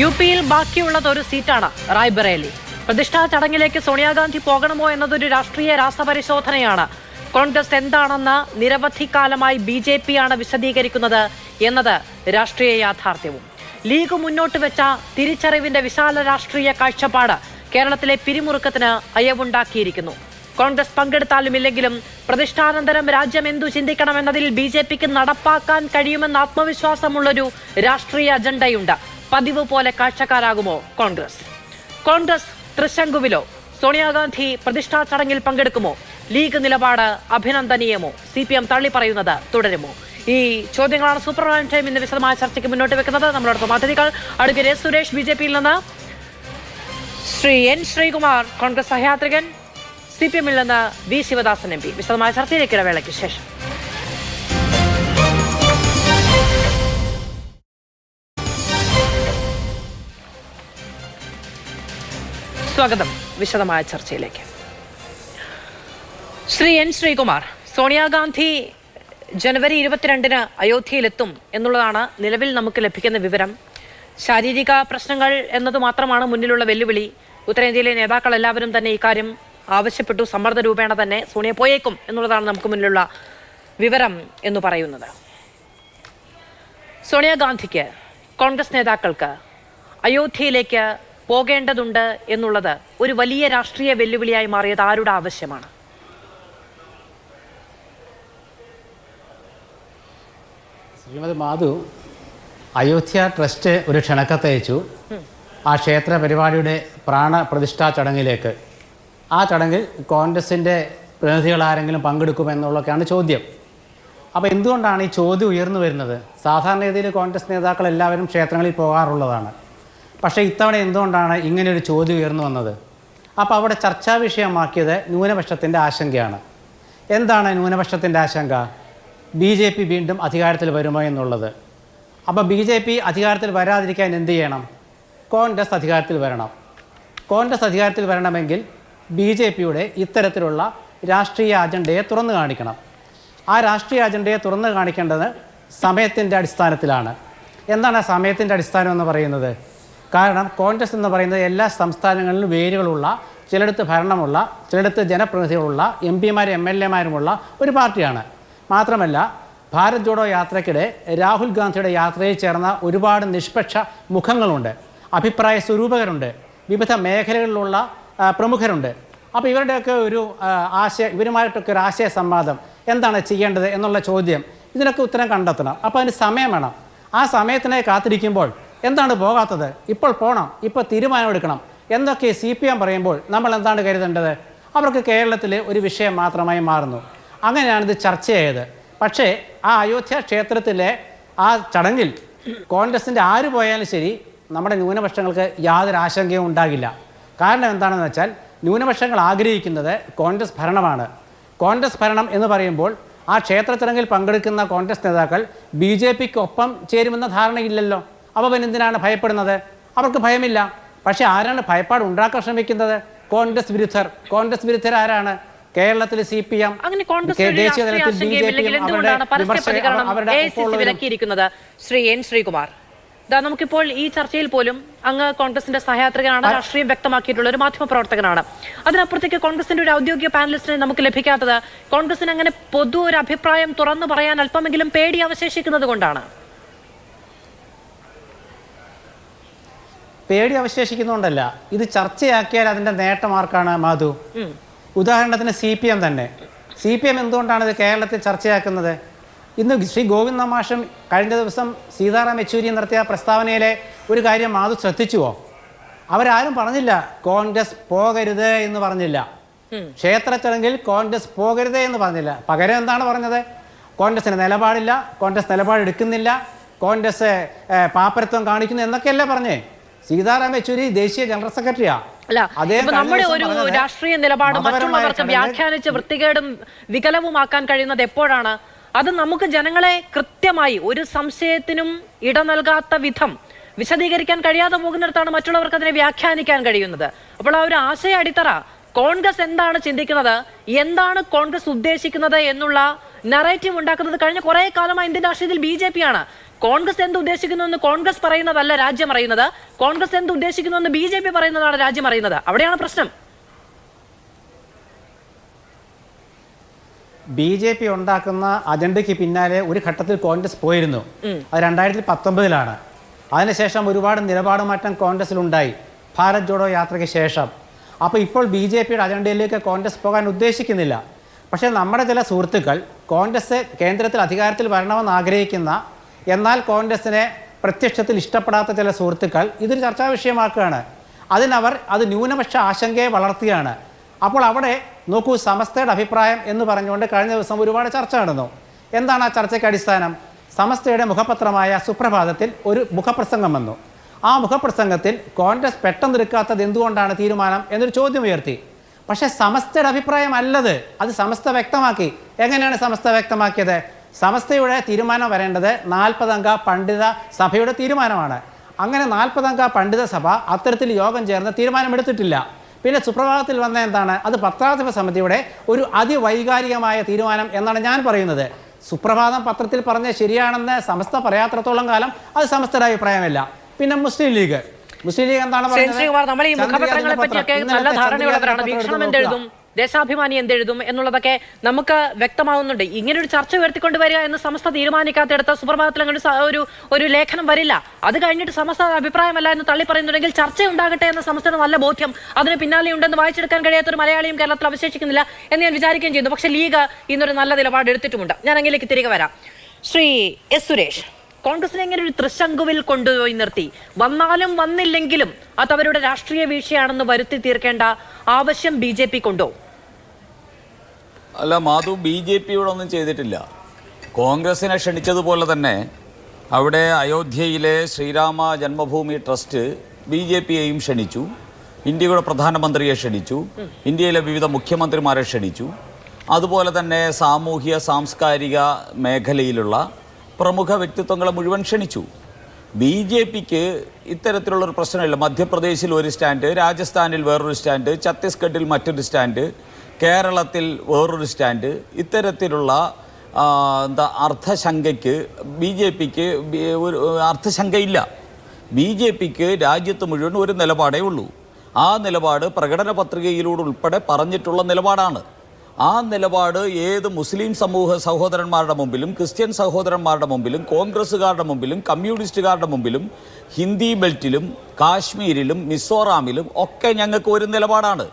യുപിയിൽ ബാക്കിയുള്ളത് ഒരു സീറ്റാണ് റായ്ബറേലി. പ്രതിഷ്ഠാ ചടങ്ങിലേക്ക് സോണിയാഗാന്ധി പോകണമോ എന്നതൊരു രാഷ്ട്രീയ രാസപരിശോധനയാണ്. കോൺഗ്രസ് എന്താണെന്ന് നിരവധി കാലമായി BJP ആണ് വിശദീകരിക്കുന്നത് എന്നത് രാഷ്ട്രീയ യാഥാർത്ഥ്യവും. ലീഗ് മുന്നോട്ട് വെച്ച തിരിച്ചറിവിന്റെ വിശാല രാഷ്ട്രീയ കാഴ്ചപ്പാട് കേരളത്തിലെ പിരിമുറുക്കത്തിന് അയവുണ്ടാക്കിയിരിക്കുന്നു. കോൺഗ്രസ് പങ്കെടുത്താലും ഇല്ലെങ്കിലും പ്രതിഷ്ഠാനന്തരം രാജ്യം എന്തു ചിന്തിക്കണമെന്നതിൽ BJPക്ക് നടപ്പാക്കാൻ കഴിയുമെന്ന് ആത്മവിശ്വാസമുള്ളൊരു രാഷ്ട്രീയ അജണ്ടയുണ്ട്. പതിവ് പോലെ കാഴ്ചക്കാരാകുമോ കോൺഗ്രസ് തൃശങ്കുവിലോ? സോണിയാഗാന്ധി പ്രതിഷ്ഠാ ചടങ്ങിൽ പങ്കെടുക്കുമോ? ലീഗ് നിലപാട് അഭിനന്ദനീയമോ? CPM തള്ളിപ്പറയുന്നത് തുടരുമോ? ഈ ചോദ്യങ്ങളാണ് സൂപ്പർ പ്രൈം ടൈം ഇന്ന് വിശദമായ ചർച്ചയ്ക്ക് മുന്നോട്ട് വെക്കുന്നത്. നമ്മളോടൊപ്പം അതിഥികൾ അഡ്വക്കേറ്റ് S. സുരേഷ് BJPയിൽ നിന്ന്, ശ്രീ N. ശ്രീകുമാർ കോൺഗ്രസ് സഹയാത്രികൻ, CPMൽ നിന്ന് V. ശിവദാസൻ MP. വിശദമായ ചർച്ചയിലേക്ക് ഇടവേളയ്ക്ക് ശേഷം. സ്വാഗതം വിശദമായ ചർച്ചയിലേക്ക്. ശ്രീ N. ശ്രീകുമാർ, സോണിയാഗാന്ധി ജനുവരി 22-ന് അയോധ്യയിലെത്തും എന്നുള്ളതാണ് നിലവിൽ നമുക്ക് ലഭിക്കുന്ന വിവരം. ശാരീരിക പ്രശ്നങ്ങൾ എന്നത് മാത്രമാണ് മുന്നിലുള്ള വെല്ലുവിളി. ഉത്തരേന്ത്യയിലെ നേതാക്കൾ എല്ലാവരും തന്നെ ഇക്കാര്യം ആവശ്യപ്പെട്ടു. സമ്മർദ്ദ രൂപേണ തന്നെ സോണിയ പോയേക്കും എന്നുള്ളതാണ് നമുക്ക് മുന്നിലുള്ള വിവരം എന്ന് പറയുന്നത്. സോണിയാഗാന്ധിക്ക്, കോൺഗ്രസ് നേതാക്കൾക്ക് അയോധ്യയിലേക്ക് പോകേണ്ടതുണ്ട് എന്നുള്ളത് ഒരു വലിയ രാഷ്ട്രീയ വെല്ലുവിളിയായി മാറിയത് ആരുടെ ആവശ്യമാണ്? ശ്രീമതി മാധു, അയോധ്യ ട്രസ്റ്റ് ഒരു ക്ഷണക്കത്തയച്ചു ആ ക്ഷേത്ര പരിപാടിയുടെ പ്രാണപ്രതിഷ്ഠാ ചടങ്ങിലേക്ക്. ആ ചടങ്ങിൽ കോൺഗ്രസിൻ്റെ പ്രതിനിധികൾ ആരെങ്കിലും പങ്കെടുക്കുമെന്നുള്ളതൊക്കെയാണ് ചോദ്യം. അപ്പോൾ എന്തുകൊണ്ടാണ് ഈ ചോദ്യം ഉയർന്നു വരുന്നത്? സാധാരണ രീതിയിൽ കോൺഗ്രസ് നേതാക്കൾ എല്ലാവരും ക്ഷേത്രങ്ങളിൽ പോകാറുള്ളതാണ്. പക്ഷേ ഇത്തവണ എന്തുകൊണ്ടാണ് ഇങ്ങനെയൊരു ചോദ്യം ഉയർന്നു വന്നത്? അപ്പോൾ അവിടെ ചർച്ചാ വിഷയമാക്കിയത് ന്യൂനപക്ഷത്തിൻ്റെ ആശങ്കയാണ്. എന്താണ് ന്യൂനപക്ഷത്തിൻ്റെ ആശങ്ക? BJP വീണ്ടും അധികാരത്തിൽ വരുമോ എന്നുള്ളത്. അപ്പോൾ BJP അധികാരത്തിൽ വരാതിരിക്കാൻ എന്ത് ചെയ്യണം? കോൺഗ്രസ് അധികാരത്തിൽ വരണം. കോൺഗ്രസ് അധികാരത്തിൽ വരണമെങ്കിൽ BJPയുടെ ഇത്തരത്തിലുള്ള രാഷ്ട്രീയ അജണ്ടയെ തുറന്നു കാണിക്കണം. ആ രാഷ്ട്രീയ അജണ്ടയെ തുറന്നു കാണിക്കേണ്ടത് സമയത്തിൻ്റെ അടിസ്ഥാനത്തിലാണ്. എന്താണ് ആ സമയത്തിൻ്റെ അടിസ്ഥാനം എന്ന് പറയുന്നത്? കാരണം കോൺഗ്രസ് എന്ന് പറയുന്നത് എല്ലാ സംസ്ഥാനങ്ങളിലും വേരുകളുള്ള, ചിലയിടത്ത് ഭരണമുള്ള, ചിലയിടത്ത് ജനപ്രതിനിധികളുള്ള, MP-മാരും MLA-മാരുമുള്ള ഒരു പാർട്ടിയാണ്. മാത്രമല്ല, ഭാരത് ജോഡോ യാത്രയ്ക്കിടെ രാഹുൽ ഗാന്ധിയുടെ യാത്രയിൽ ചേർന്ന ഒരുപാട് നിഷ്പക്ഷ മുഖങ്ങളുണ്ട്, അഭിപ്രായ സ്വരൂപകരുണ്ട്, വിവിധ മേഖലകളിലുള്ള പ്രമുഖരുണ്ട്. അപ്പോൾ ഇവരുടെയൊക്കെ ഒരു ഇവരുമായിട്ടൊക്കെ ഒരു ആശയ സംവാദം എന്താണ് ചെയ്യേണ്ടത് എന്നുള്ള ചോദ്യം, ഇതിനൊക്കെ ഉത്തരം കണ്ടെത്തണം. അപ്പോൾ അതിന് സമയം വേണം. ആ സമയത്തിനായി കാത്തിരിക്കുമ്പോൾ എന്താണ് പോകാത്തത്? ഇപ്പോൾ പോകണം, ഇപ്പോൾ തീരുമാനമെടുക്കണം എന്നൊക്കെ CPM പറയുമ്പോൾ നമ്മൾ എന്താണ് കരുതേണ്ടത്? അവർക്ക് കേരളത്തിലെ ഒരു വിഷയം മാത്രമായി മാറുന്നു. അങ്ങനെയാണിത് ചർച്ചയായത്. പക്ഷേ ആ അയോധ്യ ക്ഷേത്രത്തിലെ ആ ചടങ്ങിൽ കോൺഗ്രസിൻ്റെ ആര് പോയാലും ശരി, നമ്മുടെ ന്യൂനപക്ഷങ്ങൾക്ക് യാതൊരു ആശങ്കയും ഉണ്ടാകില്ല. കാരണം എന്താണെന്ന് വെച്ചാൽ, ന്യൂനപക്ഷങ്ങൾ ആഗ്രഹിക്കുന്നത് കോൺഗ്രസ് ഭരണമാണ്. കോൺഗ്രസ് ഭരണം എന്ന് പറയുമ്പോൾ ആ ക്ഷേത്ര ചടങ്ങിൽ പങ്കെടുക്കുന്ന കോൺഗ്രസ് നേതാക്കൾ BJPക്കൊപ്പം ചേരുമെന്ന ധാരണയില്ലല്ലോ. അപ്പോൾ പിന്നെ എന്തിനാണ് ഭയപ്പെടുന്നത്? അവർക്ക് ഭയമില്ല. പക്ഷേ ആരാണ് ഭയപ്പാട് ഉണ്ടാക്കാൻ ശ്രമിക്കുന്നത്? കോൺഗ്രസ് വിരുദ്ധർ ആരാണ്? കേരളത്തിൽ CPM, ദേശീയ തലത്തിൽ വിലക്കിയിരിക്കുന്നത്. ശ്രീ N. ശ്രീകുമാർ, നമുക്കിപ്പോൾ ഈ ചർച്ചയിൽ പോലും അങ്ങ് കോൺഗ്രസിന്റെ സഹയാത്രികനാണ്, രാഷ്ട്രീയം വ്യക്തമാക്കിയിട്ടുള്ള ഒരു മാധ്യമപ്രവർത്തകനാണ്. അതിനപ്പുറത്തേക്ക് കോൺഗ്രസിന്റെ ഒരു ഔദ്യോഗിക പാനലിസ്റ്റിനെ നമുക്ക് ലഭിക്കാത്തത് കോൺഗ്രസിന് അങ്ങനെ പൊതു ഒരു അഭിപ്രായം തുറന്നു പറയാൻ അല്പമെങ്കിലും പേടി അവശേഷിക്കുന്നത് കൊണ്ടാണ്. പേടി അവശേഷിക്കുന്നുണ്ടല്ല, ഇത് ചർച്ചയാക്കിയാൽ അതിന്റെ നേട്ടം ആർക്കാണ് മാധു? ഉദാഹരണത്തിന് CPM തന്നെ. CPM എന്തുകൊണ്ടാണ് ഇത് കേരളത്തിൽ ചർച്ചയാക്കുന്നത്? ഇന്ന് ശ്രീ ഗോവിന്ദ മാഷും കഴിഞ്ഞ ദിവസം സീതാറാം യെച്ചൂരി നടത്തിയ പ്രസ്താവനയിലെ ഒരു കാര്യം മാധു ശ്രദ്ധിച്ചുവോ? അവരാരും പറഞ്ഞില്ല കോൺഗ്രസ് പോകരുത് എന്ന് പറഞ്ഞില്ല. ക്ഷേത്ര ചടങ്ങിൽ കോൺഗ്രസ് പോകരുത് എന്ന് പറഞ്ഞില്ല. പകരം എന്താണ് പറഞ്ഞത്? കോൺഗ്രസിന് നിലപാടില്ല, കോൺഗ്രസ് നിലപാടെടുക്കുന്നില്ല, കോൺഗ്രസ് പാപ്പരത്വം കാണിക്കുന്നു എന്നൊക്കെയല്ലേ പറഞ്ഞേ? സീതാറാം യെച്ചൂരി ദേശീയ ജനറൽ സെക്രട്ടറിയാ. നമ്മുടെ ഒരു രാഷ്ട്രീയ നിലപാട് മറ്റുള്ളവർക്ക് വ്യാഖ്യാനിച്ച് വൃത്തികേടും വികലവുമാക്കാൻ കഴിയുന്നത് എപ്പോഴാണ്? അത് നമുക്ക് ജനങ്ങളെ കൃത്യമായി ഒരു സംശയത്തിനും ഇട നൽകാത്ത വിധം വിശദീകരിക്കാൻ കഴിയാതെ പോകുന്നിടത്താണ് മറ്റുള്ളവർക്ക് അതിനെ വ്യാഖ്യാനിക്കാൻ കഴിയുന്നത്. അപ്പോൾ ആ ഒരു ആശയ അടിത്തറ, കോൺഗ്രസ് എന്താണ് ചിന്തിക്കുന്നത്, എന്താണ് കോൺഗ്രസ് ഉദ്ദേശിക്കുന്നത് എന്നുള്ള നറേറ്റീവ് ഉണ്ടാക്കുന്നത് കഴിഞ്ഞ കുറെ കാലമായി ഇന്ത്യൻ രാഷ്ട്രീയത്തിൽ BJP ആണ്. കോൺഗ്രസ് എന്ത് ഉദ്ദേശിക്കുന്നു എന്ന് കോൺഗ്രസ് പറയുന്നതല്ല രാജ്യം അറിയുന്നത്, കോൺഗ്രസ് എന്ത് ഉദ്ദേശിക്കുന്നു എന്ന് BJP പറയുന്നതാണ് രാജ്യം അറിയുന്നത്. അവിടെയാണ് പ്രശ്നം. BJP ഉണ്ടാക്കുന്ന അജണ്ടയ്ക്ക് പിന്നാലെ ഒരു ഘട്ടത്തിൽ കോൺഗ്രസ് പോയിരുന്നു. അത് 2019 അതിനുശേഷം ഒരുപാട് നിലപാട് മാറ്റം കോൺഗ്രസിലുണ്ടായി ഭാരത് ജോഡോ യാത്രയ്ക്ക് ശേഷം. അപ്പോൾ ഇപ്പോൾ BJPയുടെ അജണ്ടയിലേക്ക് കോൺഗ്രസ് പോകാൻ ഉദ്ദേശിക്കുന്നില്ല. പക്ഷേ നമ്മുടെ ചില സുഹൃത്തുക്കൾ കോൺഗ്രസ് കേന്ദ്രത്തിൽ അധികാരത്തിൽ വരണമെന്ന് ആഗ്രഹിക്കുന്ന, എന്നാൽ കോൺഗ്രസിനെ പ്രത്യക്ഷത്തിൽ ഇഷ്ടപ്പെടാത്ത ചില സുഹൃത്തുക്കൾ ഇതൊരു ചർച്ചാ വിഷയമാക്കുകയാണ്. അതിനവർ അത് ന്യൂനപക്ഷ ആശങ്കയെ വളർത്തുകയാണ്. അപ്പോൾ അവിടെ നോക്കൂ, സമസ്തയുടെ അഭിപ്രായം എന്ന് പറഞ്ഞുകൊണ്ട് കഴിഞ്ഞ ദിവസം ഒരുപാട് ചർച്ച നടന്നു. എന്താണ് ആ ചർച്ചയ്ക്ക് അടിസ്ഥാനം? സമസ്തയുടെ മുഖപത്രമായ സുപ്രഭാതത്തിൽ ഒരു മുഖപ്രസംഗം വന്നു. ആ മുഖപ്രസംഗത്തിൽ കോൺഗ്രസ് പെട്ടെന്നെടുക്കാത്തത് എന്തുകൊണ്ടാണ് തീരുമാനം എന്നൊരു ചോദ്യം ഉയർത്തി. പക്ഷേ സമസ്തയുടെ അഭിപ്രായം അല്ലത്, അത് സമസ്ത വ്യക്തമാക്കി. എങ്ങനെയാണ് സമസ്ത വ്യക്തമാക്കിയത്? സമസ്തയുടെ തീരുമാനം വരേണ്ടത് 40 അംഗ പണ്ഡിത സഭയുടെ തീരുമാനമാണ്. അങ്ങനെ 40 അംഗ പണ്ഡിത സഭ അത്തരത്തിൽ യോഗം ചേർന്ന് തീരുമാനമെടുത്തിട്ടില്ല. പിന്നെ സുപ്രഭാതത്തിൽ വന്ന എന്താണ്? അത് പത്രാധിപ സമിതിയുടെ ഒരു അതിവൈകാരികമായ തീരുമാനം എന്നാണ് ഞാൻ പറയുന്നത്. സുപ്രഭാതം പത്രത്തിൽ പറഞ്ഞ ശരിയാണെന്ന് സമസ്ത പറയാത്രത്തോളം കാലം അത് സമസ്തയുടെ അഭിപ്രായമല്ല. പിന്നെ മുസ്ലിം ലീഗ് എന്താണ് പറയുന്നത്? നമ്മൾ ഈ മുഖപത്രങ്ങളെ പറ്റിയൊക്കെ നല്ല ധാരണയുള്ളവരാണ്. വീക്ഷണം എന്തെഴുതും, ദേശാഭിമാനി എന്തെഴുതും എന്നുള്ളതൊക്കെ നമുക്ക് വ്യക്തമാവുന്നുണ്ട്. ഇങ്ങനൊരു ചർച്ച ഉയർത്തിക്കൊണ്ടുവരിക എന്ന് സമസ്ത തീരുമാനിക്കാത്തടുത്ത സുപ്രഭാതത്തിൽ അങ്ങനെ ഒരു ലേഖനം വരില്ല. അത് കഴിഞ്ഞിട്ട് സമസ്ത അഭിപ്രായമല്ല എന്ന് തള്ളി പറയുന്നുണ്ടെങ്കിൽ ചർച്ച ഉണ്ടാകട്ടെ എന്ന സമസ്തയുടെ നല്ല ബോധ്യം അതിന് പിന്നാലെ ഉണ്ടെന്ന് വായിച്ചെടുക്കാൻ കഴിയാത്തൊരു മലയാളിയും കേരളത്തിൽ അവശേഷിക്കുന്നില്ല എന്ന് ഞാൻ വിചാരിക്കുകയും ചെയ്യുന്നു. പക്ഷേ ലീഗ് ഇന്നൊരു നല്ല നിലപാട് എടുത്തിട്ടുമുണ്ട്. ഞാൻ അങ്ങിലേക്ക് തിരികെ വരാം. ശ്രീ എസ് സുരേഷ്, കോൺഗ്രസിനെ എങ്ങനെ ഒരു തൃശങ്കുവിൽ കൊണ്ടുപോയി നിർത്തി, വന്നാലും വന്നില്ലെങ്കിലും അത് അവരുടെ രാഷ്ട്രീയ വീഴ്ചയാണെന്ന് വരുത്തി തീർക്കേണ്ട ആവശ്യം BJP കൊണ്ടോ? അല്ല മാധു, BJP ഒന്നും ചെയ്തിട്ടില്ല. കോൺഗ്രസിനെ ക്ഷണിച്ചതുപോലെ തന്നെ അവിടെ അയോധ്യയിലെ ശ്രീരാമ ജന്മഭൂമി ട്രസ്റ്റ് BJPയെയും ക്ഷണിച്ചു, ഇന്ത്യയുടെ പ്രധാനമന്ത്രിയെ ക്ഷണിച്ചു, ഇന്ത്യയിലെ വിവിധ മുഖ്യമന്ത്രിമാരെ ക്ഷണിച്ചു. അതുപോലെ തന്നെ സാമൂഹ്യ സാംസ്കാരിക മേഖലയിലുള്ള പ്രമുഖ വ്യക്തിത്വങ്ങളെ മുഴുവൻ ക്ഷണിച്ചു. BJPക്ക് ഇത്തരത്തിലുള്ളൊരു പ്രശ്നമില്ല. മധ്യപ്രദേശിൽ ഒരു സ്റ്റാൻഡ്, രാജസ്ഥാനിൽ വേറൊരു സ്റ്റാൻഡ്, ഛത്തീസ്ഗഡിൽ മറ്റൊരു സ്റ്റാൻഡ്, കേരളത്തിൽ വേറൊരു സ്റ്റാൻഡ്. ഇത്തരത്തിലുള്ള അർത്ഥശങ്കയ്ക്ക് BJPക്ക് ഒരു അർത്ഥശങ്കയില്ല. BJPക്ക് രാജ്യത്ത് മുഴുവൻ ഒരു നിലപാടേ ഉള്ളൂ. ആ നിലപാട് പ്രകടന പത്രികയിലൂടെ ഉൾപ്പെടെ പറഞ്ഞിട്ടുള്ള നിലപാടാണ്. ആ നിലപാട് ഏത് മുസ്ലിം സഹോദരന്മാരുടെ മുമ്പിലും, ക്രിസ്ത്യൻ സഹോദരന്മാരുടെ മുമ്പിലും, കോൺഗ്രസ്സുകാരുടെ മുമ്പിലും, കമ്മ്യൂണിസ്റ്റുകാരുടെ മുമ്പിലും, ഹിന്ദി ബെൽറ്റിലും കാശ്മീരിലും മിസോറാമിലും ഒക്കെ ഞങ്ങൾക്ക് ഒരു നിലപാടാണ്.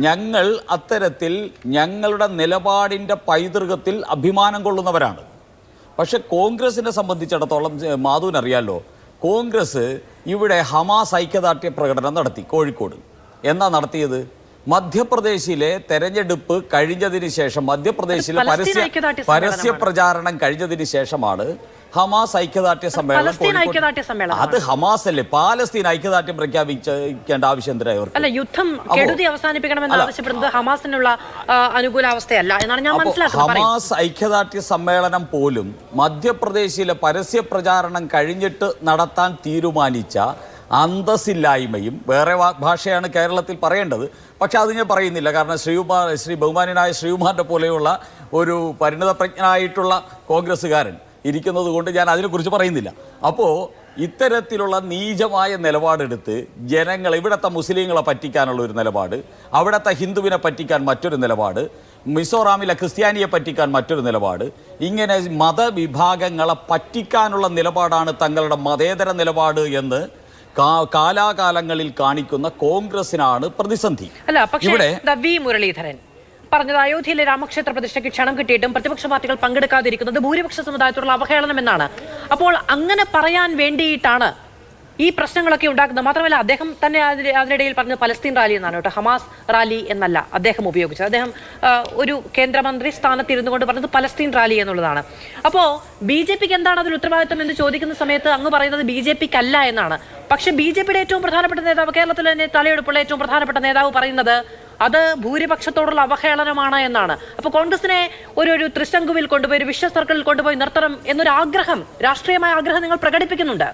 ഞങ്ങൾ അത്തരത്തിൽ ഞങ്ങളുടെ നിലപാടിൻ്റെ പൈതൃകത്തിൽ അഭിമാനം കൊള്ളുന്നവരാണ്. പക്ഷെ കോൺഗ്രസിനെ സംബന്ധിച്ചിടത്തോളം മാധുവിനറിയാലോ, കോൺഗ്രസ് ഇവിടെ ഹമാസ് ഐക്യദാർഢ്യ പ്രകടനം നടത്തി കോഴിക്കോട്. എന്നാ നടത്തിയത്? മധ്യപ്രദേശിലെ തെരഞ്ഞെടുപ്പ് കഴിഞ്ഞതിന് ശേഷം, മധ്യപ്രദേശിൽ പരസ്യ പ്രചാരണം കഴിഞ്ഞതിന് ശേഷമാണ് ഹമാസ് ഐക്യദാർഢ്യ സമ്മേളനം. അത് ഹമാസ് അല്ലേ, പാലസ്തീൻ ഐക്യദാർഢ്യം പ്രഖ്യാപിക്കേണ്ട ആവശ്യം എന്തിനാണ്? യുദ്ധം കെടുതി അവസാനിപ്പിക്കണമെന്ന് ആവശ്യപ്പെടുന്നത് ഹമാസിനുള്ള അനുകൂലാവസ്ഥയല്ല എന്നാണ് ഞാൻ മനസ്സിലാക്കുന്നത്. ഹമാസ് ഐക്യദാർഢ്യ സമ്മേളനം പോലും മധ്യപ്രദേശിലെ പരസ്യ പ്രചാരണം കഴിഞ്ഞിട്ട് നടത്താൻ തീരുമാനിച്ച അന്തസ്സില്ലായ്മയും, വേറെ ഭാഷയാണ് കേരളത്തിൽ പറയേണ്ടത്, പക്ഷെ അത് ഞാൻ പറയുന്നില്ല. കാരണം ബഹുമാനായ ശ്രീകുമാറിൻ്റെ പോലെയുള്ള ഒരു പരിണതപ്രജ്ഞനായിട്ടുള്ള കോൺഗ്രസ്സുകാരൻ ഇരിക്കുന്നത് കൊണ്ട് ഞാൻ അതിനെക്കുറിച്ച് പറയുന്നില്ല. അപ്പോൾ ഇത്തരത്തിലുള്ള നീചമായ നിലപാടെടുത്ത് ജനങ്ങൾ, ഇവിടുത്തെ മുസ്ലിങ്ങളെ പറ്റിക്കാനുള്ള ഒരു നിലപാട്, അവിടുത്തെ ഹിന്ദുവിനെ പറ്റിക്കാൻ മറ്റൊരു നിലപാട്, മിസോറാമിലെ ക്രിസ്ത്യാനിയെ പറ്റിക്കാൻ മറ്റൊരു നിലപാട്, ഇങ്ങനെ മതവിഭാഗങ്ങളെ പറ്റിക്കാനുള്ള നിലപാടാണ് തങ്ങളുടെ മതേതര നിലപാട് എന്ന് കാലാകാലങ്ങളിൽ കാണിക്കുന്ന കോൺഗ്രസിനാണ് പ്രതിസന്ധി. അല്ല, പക്ഷേ വി മുരളീധരൻ പറഞ്ഞത് അയോധ്യയിലെ രാമക്ഷേത്ര പ്രതിഷ്ഠയ്ക്ക് ക്ഷണം കിട്ടിയിട്ടും പ്രതിപക്ഷ പാർട്ടികൾ പങ്കെടുക്കാതിരിക്കുന്നത് ഭൂരിപക്ഷ സമുദായത്തോടുള്ള അവഹേളനം എന്നാണ്. അപ്പോൾ അങ്ങനെ പറയാൻ വേണ്ടിയിട്ടാണ് ഈ പ്രശ്നങ്ങളൊക്കെ ഉണ്ടാക്കുന്നത്. മാത്രമല്ല, അദ്ദേഹം തന്നെ അതിനിടയിൽ പറഞ്ഞത് പലസ്തീൻ റാലി എന്നാണ് കേട്ടോ, ഹമാസ് റാലി എന്നല്ല അദ്ദേഹം ഉപയോഗിച്ചത്. അദ്ദേഹം ഒരു കേന്ദ്രമന്ത്രി സ്ഥാനത്ത് ഇരുന്നു കൊണ്ട് പറഞ്ഞത് പലസ്തീൻ റാലി എന്നുള്ളതാണ്. അപ്പോൾ BJPക്ക് എന്താണ് അതിൽ ഉത്തരവാദിത്വം എന്ന് ചോദിക്കുന്ന സമയത്ത് അങ്ങ് പറയുന്നത് BJPക്ക് അല്ല എന്നാണ്. പക്ഷെ BJPയുടെ ഏറ്റവും പ്രധാനപ്പെട്ട നേതാവ്, കേരളത്തിൽ തന്നെ തലയെടുപ്പുള്ള ഏറ്റവും പ്രധാനപ്പെട്ട നേതാവ് പറയുന്നത് അത് ഭൂരിപക്ഷത്തോടുള്ള അവഹേളനമാണ് എന്നാണ്. അപ്പോൾ കോൺഗ്രസിനെ ഒരു തൃശങ്കുവിൽ കൊണ്ടുപോയി, ഒരു വിശ്വ സർക്കിളിൽ കൊണ്ടുപോയി നിർത്തണം എന്നൊരു ആഗ്രഹം, രാഷ്ട്രീയമായ ആഗ്രഹം നിങ്ങൾ പ്രകടിപ്പിക്കുന്നുണ്ട്.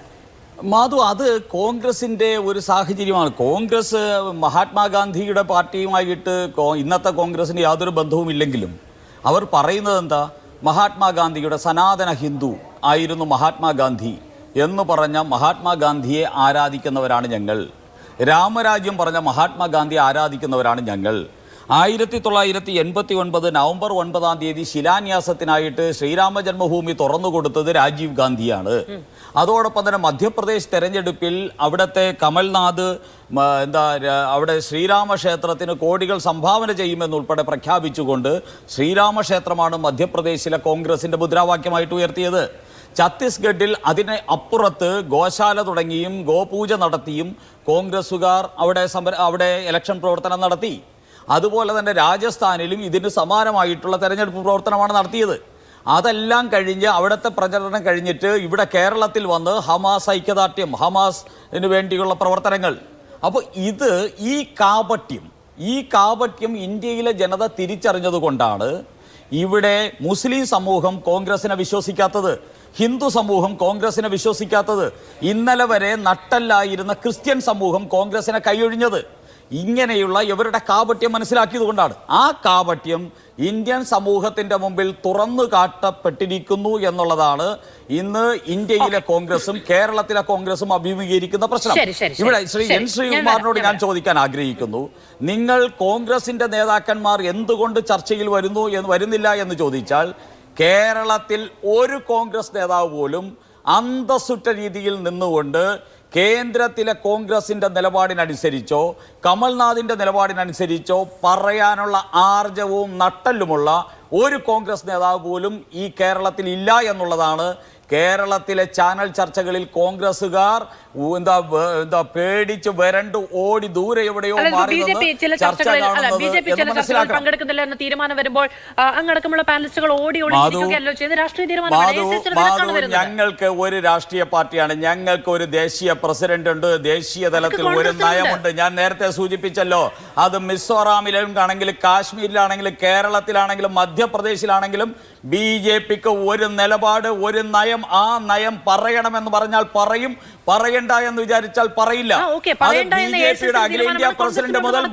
മാധു, അത് കോൺഗ്രസിൻ്റെ ഒരു സാഹചര്യമാണ്. കോൺഗ്രസ് മഹാത്മാഗാന്ധിയുടെ പാർട്ടിയുമായിട്ട് ഇന്നത്തെ കോൺഗ്രസിന് യാതൊരു ബന്ധവുമില്ലെങ്കിലും അവർ പറയുന്നത് എന്താ? മഹാത്മാഗാന്ധിയുടെ സനാതന ഹിന്ദു ആയിരുന്നു മഹാത്മാഗാന്ധി എന്ന് പറഞ്ഞ മഹാത്മാഗാന്ധിയെ ആരാധിക്കുന്നവരാണ് ഞങ്ങൾ. രാമരാജ്യം പറഞ്ഞ മഹാത്മാഗാന്ധിയെ ആരാധിക്കുന്നവരാണ് ഞങ്ങൾ. 1989 നവംബർ 9 ശിലാന്യാസത്തിനായിട്ട് ശ്രീരാമ ജന്മഭൂമി തുറന്നു കൊടുത്തത് രാജീവ് ഗാന്ധിയാണ്. അതോടൊപ്പം തന്നെ മധ്യപ്രദേശ് തെരഞ്ഞെടുപ്പിൽ അവിടുത്തെ കമൽനാഥ് അവിടെ ശ്രീരാമക്ഷേത്രത്തിന് കോടികൾ സംഭാവന ചെയ്യുമെന്നുൾപ്പെടെ പ്രഖ്യാപിച്ചുകൊണ്ട് ശ്രീരാമക്ഷേത്രമാണ് മധ്യപ്രദേശിലെ കോൺഗ്രസിന്റെ മുദ്രാവാക്യമായിട്ട് ഉയർത്തിയത്. ഛത്തീസ്ഗഡിൽ അതിന് അപ്പുറത്ത് ഗോശാല തുടങ്ങിയും ഗോപൂജ നടത്തിയും കോൺഗ്രസുകാർ അവിടെ ഇലക്ഷൻ പ്രവർത്തനം നടത്തി. അതുപോലെ തന്നെ രാജസ്ഥാനിലും ഇതിന് സമാനമായിട്ടുള്ള തെരഞ്ഞെടുപ്പ് പ്രവർത്തനമാണ് നടത്തിയത്. അതെല്ലാം കഴിഞ്ഞ് അവിടുത്തെ പ്രചരണം കഴിഞ്ഞിട്ട് ഇവിടെ കേരളത്തിൽ വന്ന് ഹമാസ് ഐക്യദാർഢ്യം, ഹമാസിന് വേണ്ടിയുള്ള പ്രവർത്തനങ്ങൾ. അപ്പോൾ ഈ കാപട്യം ഇന്ത്യയിലെ ജനത തിരിച്ചറിഞ്ഞതുകൊണ്ടാണ് ഇവിടെ മുസ്ലിം സമൂഹം കോൺഗ്രസിനെ വിശ്വസിക്കാത്തത്, ഹിന്ദു സമൂഹം കോൺഗ്രസിനെ വിശ്വസിക്കാത്തത്, ഇന്നലെ വരെ നട്ടല്ലായിരുന്ന ക്രിസ്ത്യൻ സമൂഹം കോൺഗ്രസിനെ കൈയൊഴിഞ്ഞത്. ഇങ്ങനെയുള്ള ഇവരുടെ കാപട്യം മനസ്സിലാക്കിയത് കൊണ്ടാണ്. ആ കാപട്യം ഇന്ത്യൻ സമൂഹത്തിന്റെ മുമ്പിൽ തുറന്നു കാട്ടപ്പെട്ടിരിക്കുന്നു എന്നുള്ളതാണ് ഇന്ന് ഇന്ത്യയിലെ കോൺഗ്രസും കേരളത്തിലെ കോൺഗ്രസും അഭിമുഖീകരിക്കുന്ന പ്രശ്നം. ഇവിടെ എൻ ശ്രീകുമാറിനോട് ഞാൻ ചോദിക്കാൻ ആഗ്രഹിക്കുന്നു, നിങ്ങൾ കോൺഗ്രസിന്റെ നേതാക്കന്മാർ എന്തുകൊണ്ട് ചർച്ചയിൽ വരുന്നില്ല എന്ന് ചോദിച്ചാൽ, കേരളത്തിൽ ഒരു കോൺഗ്രസ് നേതാവ് പോലും അന്തസ്സുറ്റ രീതിയിൽ നിന്നുകൊണ്ട് കേന്ദ്രത്തിലെ കോൺഗ്രസിന്റെ നിലപാടിനനുസരിച്ചോ കമൽനാഥിന്റെ നിലപാടിനനുസരിച്ചോ പറയാനുള്ള ആർജവും നട്ടല്ലുമുള്ള ഒരു കോൺഗ്രസ് നേതാവ് പോലും ഈ കേരളത്തിൽ ഇല്ല എന്നുള്ളതാണ് കേരളത്തിലെ ചാനൽ ചർച്ചകളിൽ കോൺഗ്രസുകാർ പേടിച്ച് വരണ്ടു ഓടി ദൂരെ എവിടെയോ പങ്കെടുക്കുന്നില്ല എന്ന തീരുമാനം വരുമ്പോൾ അങ്ങടക്കമുള്ള പാനലിസ്റ്റുകൾ ഓടി ഞങ്ങൾക്ക് ഒരു രാഷ്ട്രീയ പാർട്ടിയാണ്, ഞങ്ങൾക്ക് ഒരു ദേശീയ പ്രസിഡന്റ് ഉണ്ട്, ദേശീയ തലത്തിൽ ഒരു നയമുണ്ട്. ഞാൻ നേരത്തെ സൂചിപ്പിച്ചല്ലോ, അത് മിസോറാമിലും ആണെങ്കിലും കാശ്മീരിലാണെങ്കിലും കേരളത്തിലാണെങ്കിലും മധ്യപ്രദേശിലാണെങ്കിലും BJPക്ക് ഒരു നിലപാട്, ഒരു നയം, ആ നയം പറയണമെന്ന് പറഞ്ഞാൽ പറയും, പറയണ്ട എന്ന് വിചാരിച്ചാൽ പറയില്ല. BJPയുടെ അഖിലേന്ത്യാ പ്രസിഡന്റ് മുതൽ